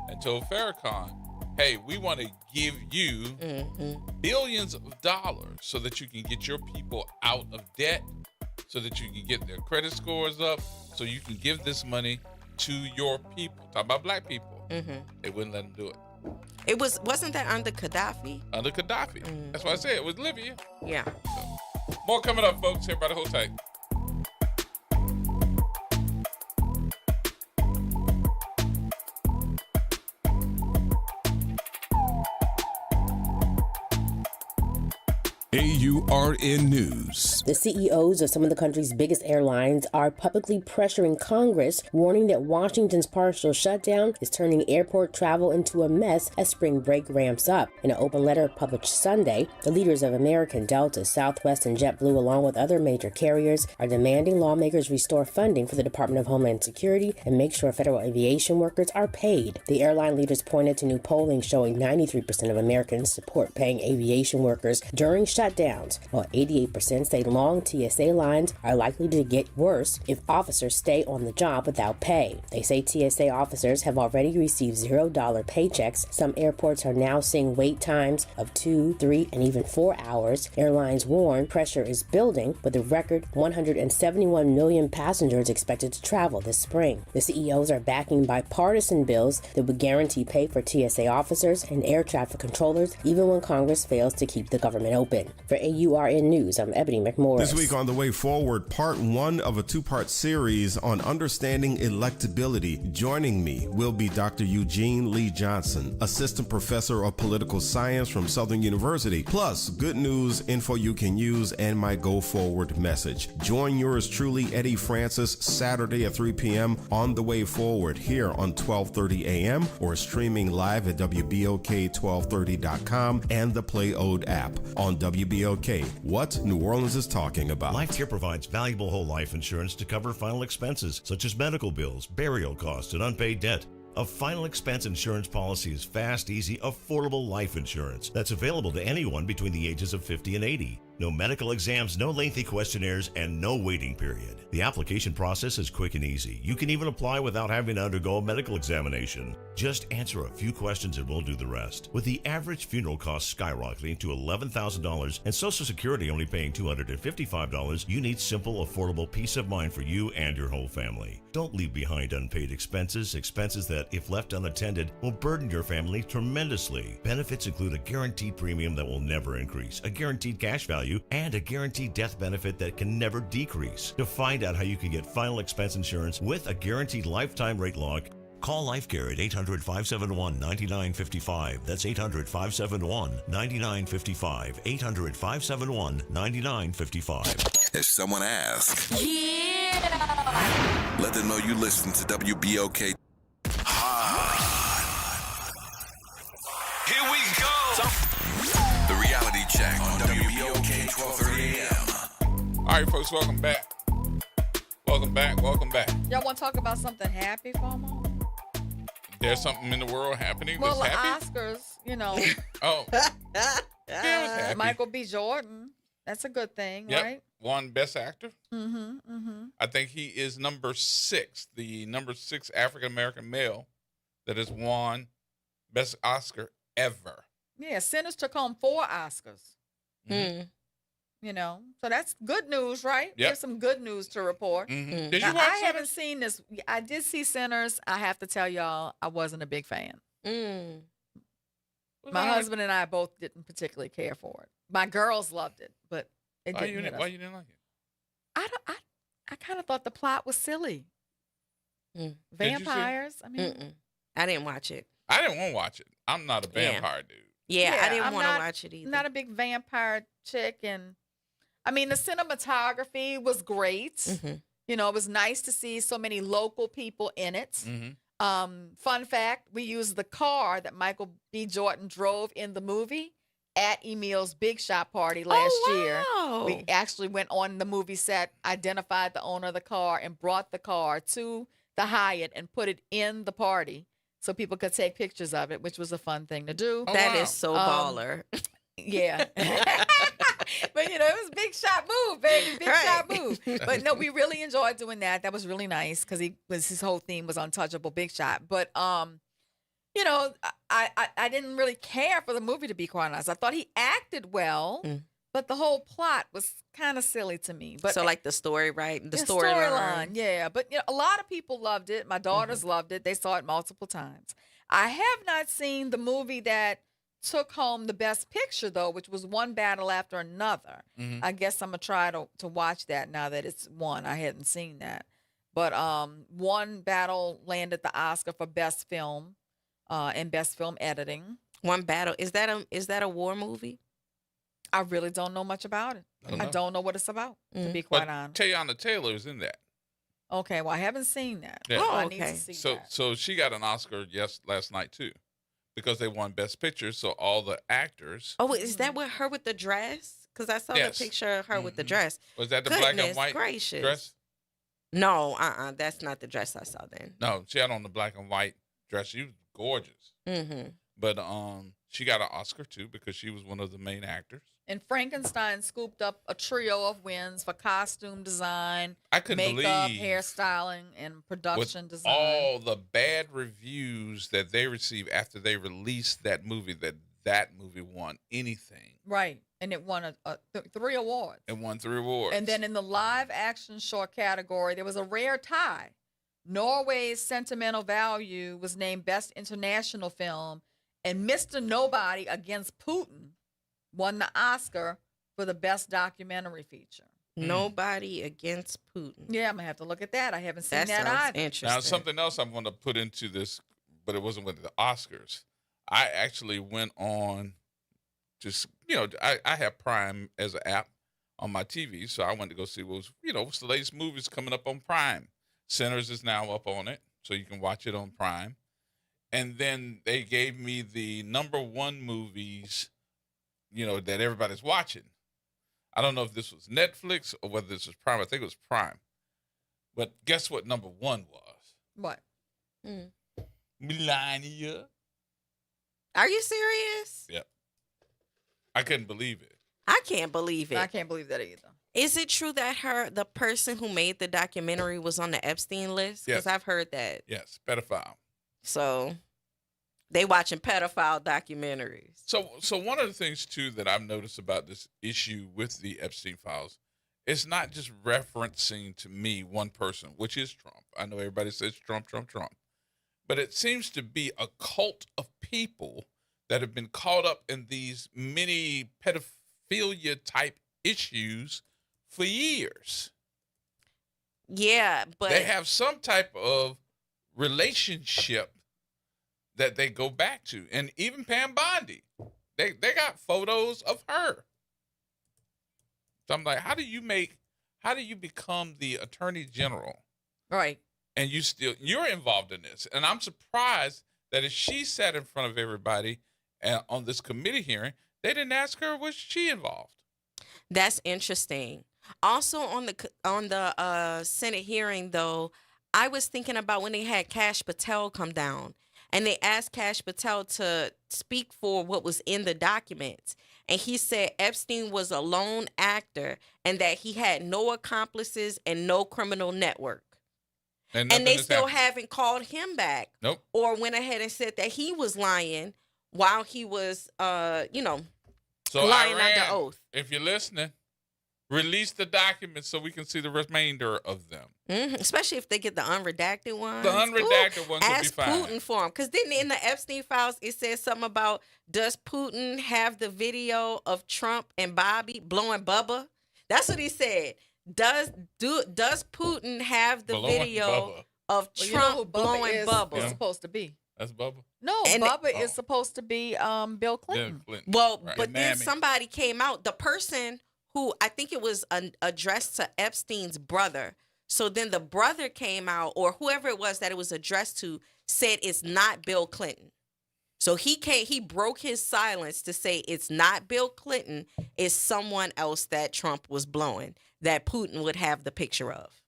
and told Farrakhan, hey, we want to give you billions of dollars so that you can get your people out of debt, so that you can get their credit scores up, so you can give this money to your people. Talk about black people. They wouldn't let them do it. Wasn't that under Gaddafi? Under Gaddafi. That's why I said it was Libya. Yeah. So, more coming up, folks. Everybody hold tight. AURN News. The CEOs of some of the country's biggest airlines are publicly pressuring Congress, warning that Washington's partial shutdown is turning airport travel into a mess as spring break ramps up. In an open letter published Sunday, the leaders of American, Delta, Southwest, and JetBlue, along with other major carriers, are demanding lawmakers restore funding for the Department of Homeland Security and make sure federal aviation workers are paid. The airline leaders pointed to new polling showing 93% of Americans support paying aviation workers during shutdowns, while 88% say long TSA lines are likely to get worse if officers stay on the job without pay. They say TSA officers have already received $0 paychecks. Some airports are now seeing wait times of 2, 3, and even 4 hours. Airlines warn pressure is building, with a record 171 million passengers expected to travel this spring. The CEOs are backing bipartisan bills that would guarantee pay for TSA officers and air traffic controllers, even when Congress fails to keep the government open. For AURN News, I'm Ebony McMorris. This week on The Way Forward, part 1 of a 2-part series on understanding electability. Joining me will be Dr. Eugene Lee Johnson, Assistant Professor of Political Science from Southern University, plus good news, info you can use, and my Go Forward message. Join yours truly, Eddie Francis, Saturday at 3 p.m. on The Way Forward here on 12:30 a.m. or streaming live at WBOK1230.com and the Play Ode app. On WBOK, what New Orleans is talking about. LifeCare provides valuable whole life insurance to cover final expenses such as medical bills, burial costs, and unpaid debt. A final expense insurance policy is fast, easy, affordable life insurance that's available to anyone between the ages of 50 and 80. No medical exams, no lengthy questionnaires, and no waiting period. The application process is quick and easy. You can even apply without having to undergo a medical examination. Just answer a few questions and we'll do the rest. With the average funeral cost skyrocketing to $11,000 and Social Security only paying $255, you need simple, affordable peace of mind for you and your whole family. Don't leave behind unpaid expenses that, if left unattended, will burden your family tremendously. Benefits include a guaranteed premium that will never increase, a guaranteed cash value, and a guaranteed death benefit that can never decrease. To find out how you can get final expense insurance with a guaranteed lifetime rate lock, call LifeCare at 800-571-9955. That's 800-571-9955. 800-571-9955. If someone asks, Yeah! let them know you listen to WBOK. Here we go. The reality check on WBOK 1230 AM. All right, folks, welcome back. Welcome back. Y'all want to talk about something happy for a moment? There's something in the world happening Well, that's the happy? Oscars, you know. Oh. Yeah, Michael B. Jordan. That's a good thing, yep. right? Won Best Actor. Mm-hmm. I think he is number 6, the number 6 African-American male that has won Best Oscar ever. Yeah, Sinners took home 4 Oscars. Mm-hmm. You know, so that's good news, right? Yep. There's some good news to report. Mm-hmm. Did Now, you watch I Sinners? haven't seen this. I did see Sinners. I have to tell y'all, I wasn't a big fan. My husband and I both didn't particularly care for it. My girls loved it, but it Why didn't you hit didn't us. like it? I kind of thought the plot was silly. Vampires. I mean, I didn't watch it. I didn't want to watch it. I'm not a vampire dude. Yeah, I didn't I'm want to not- watch it either. Not a big vampire chick, and I mean the cinematography was great. You know, it was nice to see so many local people in it. Fun fact: we used the car that Michael B. Jordan drove in the movie at Emil's Big Shot party last year. We actually went on the movie set, identified the owner of the car, and brought the car to the Hyatt and put it in the party so people could take pictures of it, which was a fun thing to do. That is so baller. Yeah. But, you know, it was a big shot move, baby. Big shot move. But, no, we really enjoyed doing that. That was really nice because his whole theme was untouchable, big shot. But, you know, I didn't really care for the movie, to be quite honest. I thought he acted well, but the whole plot was kind of silly to me. But So like the story, right? The storyline, yeah. But you know, a lot of people loved it. My daughters loved it. They saw it multiple times. I have not seen the movie that took home the Best Picture, though, which was One Battle After Another. I guess I'm going to try to watch that now that it's won. I hadn't seen that. But One Battle landed the Oscar for Best Film and Best Film Editing. One Battle. Is that a war movie? I really don't know much about it. I don't know what it's about, to be quite honest. Tayana Taylor is in that. Okay, well, I haven't seen that. Yeah. So I need to see that. So she got an Oscar last night too, because they won Best Picture. So all the actors. Oh, is that with her with the dress? Because I saw the picture of her with the dress. Was that the Goodness black and white gracious. dress? No, that's not the dress I saw then. No, she had on the black and white dress. She was gorgeous. Mm-hmm. But she got an Oscar too because she was one of the main actors. And Frankenstein scooped up a trio of wins for costume design, I couldn't makeup, believe hairstyling, and production with design. all the bad reviews that they received after they released that movie, that movie won anything. Right. And it won 3 awards. It won 3 awards. And then in the live action short category, there was a rare tie. Norway's Sentimental Value was named Best International Film, and Mr. Nobody Against Putin won the Oscar for the Best Documentary Feature. Nobody Against Putin. Yeah, I'm going to have to look at that. I haven't seen that sounds either. interesting. Now, something else I'm going to put into this, but it wasn't with the Oscars. I actually went on just, I have Prime as an app on my TV, so I went to go see what's the latest movies coming up on Prime. Sinners is now up on it, so you can watch it on Prime. And then they gave me the #1 movies, that everybody's watching. I don't know if this was Netflix or whether this was Prime. I think it was Prime. But guess what #1 was? What? Melania. Are you serious? Yep. I couldn't believe it. I can't believe it. I can't believe that either. Is it true that the person who made the documentary was on the Epstein list? Because Yes. I've heard that. Yes, pedophile. So they watching pedophile documentaries. So one of the things too that I've noticed about this issue with the Epstein files, it's not just referencing to me one person, which is Trump. I know everybody says Trump, but it seems to be a cult of people that have been caught up in these many pedophilia type issues for years. Yeah, but they have some type of relationship that they go back to. And even Pam Bondi, they got photos of her. So I'm like, how do you become the attorney general? Right. And you're involved in this. And I'm surprised that if she sat in front of everybody on this committee hearing, they didn't ask her, was she involved? That's interesting. Also on the Senate hearing, though, I was thinking about when they had Kash Patel come down and they asked Kash Patel to speak for what was in the documents. And he said Epstein was a lone actor and that he had no accomplices and no criminal network. And they still haven't called him back. Nope. Or went ahead and said that he was lying while he was, lying Iran, under oath. If you're listening, release the documents so we can see the remainder of them. Mm-hmm. Especially if they get the unredacted ones. The unredacted ones will be ask fine. Putin for them. Because then in the Epstein files, it says something about, does Putin have the video of Trump and Bobby blowing Bubba? That's what he said. Does Putin have the video of Trump blowing Bubba? Is supposed to be. That's Bubba? No, Bubba is supposed to be Bill Clinton. Well, Right. but then somebody came out. The person who, I think it was addressed to Epstein's brother. So then the brother came out, or whoever it was that it was addressed to, said it's not Bill Clinton. So he broke his silence to say it's not Bill Clinton, it's someone else that Trump was blowing, that Putin would have the picture of.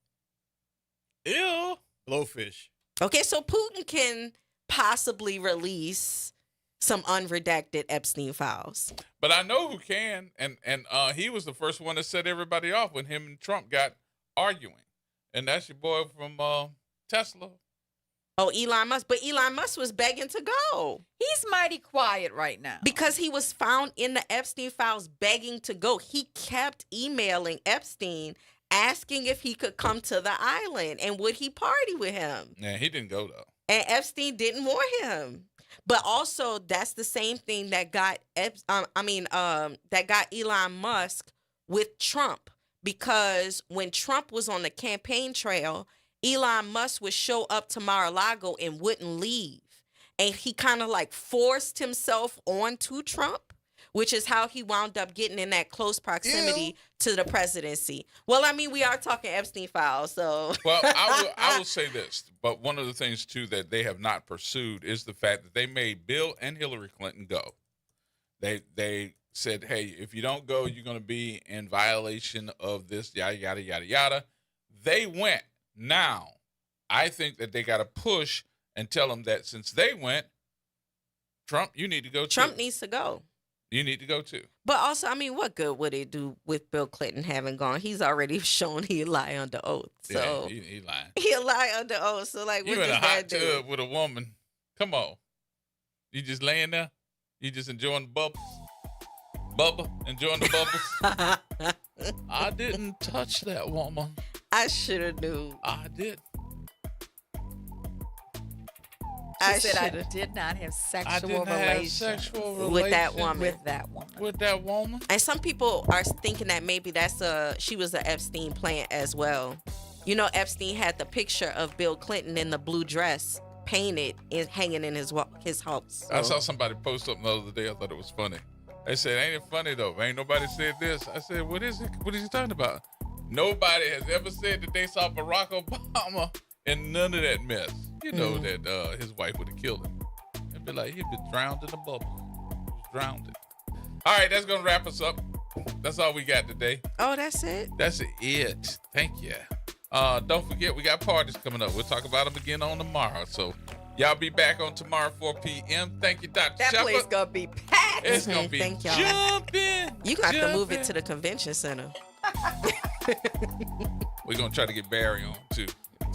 Ew. Blowfish. Okay, so Putin can possibly release some unredacted Epstein files. But I know who can, and he was the first one to set everybody off when him and Trump got arguing. And that's your boy from Tesla. Oh, Elon Musk. But Elon Musk was begging to go. He's mighty quiet right now. Because he was found in the Epstein files begging to go. He kept emailing Epstein, asking if he could come to the island and would he party with him. Yeah, he didn't go, though. And Epstein didn't want him. But also, that's the same thing that got that got Elon Musk with Trump. Because when Trump was on the campaign trail, Elon Musk would show up to Mar-a-Lago and wouldn't leave. And he kind of like forced himself onto Trump, which is how he wound up getting in that close proximity to the presidency. Well, I mean, we are talking Epstein files, so. Well, I will say this, but one of the things, too, that they have not pursued is the fact that they made Bill and Hillary Clinton go. They said, hey, if you don't go, you're going to be in violation of this, yada, yada, yada, yada. They went. Now, I think that they got to push and tell them that since they went, Trump, you need to go too. Trump needs to go. You need to go too. But also, I mean, what good would it do with Bill Clinton having gone? He's already shown he lie under oath. So yeah, he lying. He'll lie under oath. So, like, what You in does a hot that do? tub with a woman. Come on. You just laying there? You just enjoying the bubbles? Bubba, enjoying the bubbles? I didn't touch that woman. I should have knew. I did. She said I did not have sexual relations with that woman. With that woman. And some people are thinking that maybe she was an Epstein plant as well. You know, Epstein had the picture of Bill Clinton in the blue dress painted and hanging in his house. I saw somebody post something the other day. I thought it was funny. They said, ain't it funny though? Ain't nobody said this. I said, what is it? What is he talking about? Nobody has ever said that they saw Barack Obama in none of that mess. You know that his wife would have killed him. It'd be like he'd been drowned in a bubble. He was drowned. All right, that's gonna wrap us up. That's all we got today. Oh, that's it? That's it. Thank you. Don't forget, we got parties coming up. We'll talk about them again on tomorrow. So y'all be back on tomorrow, 4 p.m. Thank you, Dr. That Shepard. place gonna be packed. It's gonna be Thank y'all. jumping. You got to move it to the convention center. We're gonna try to get Barry on too.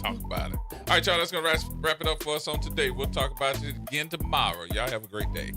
Talk about it. All right, y'all. That's gonna wrap it up for us on today. We'll talk about it again tomorrow. Y'all have a great day.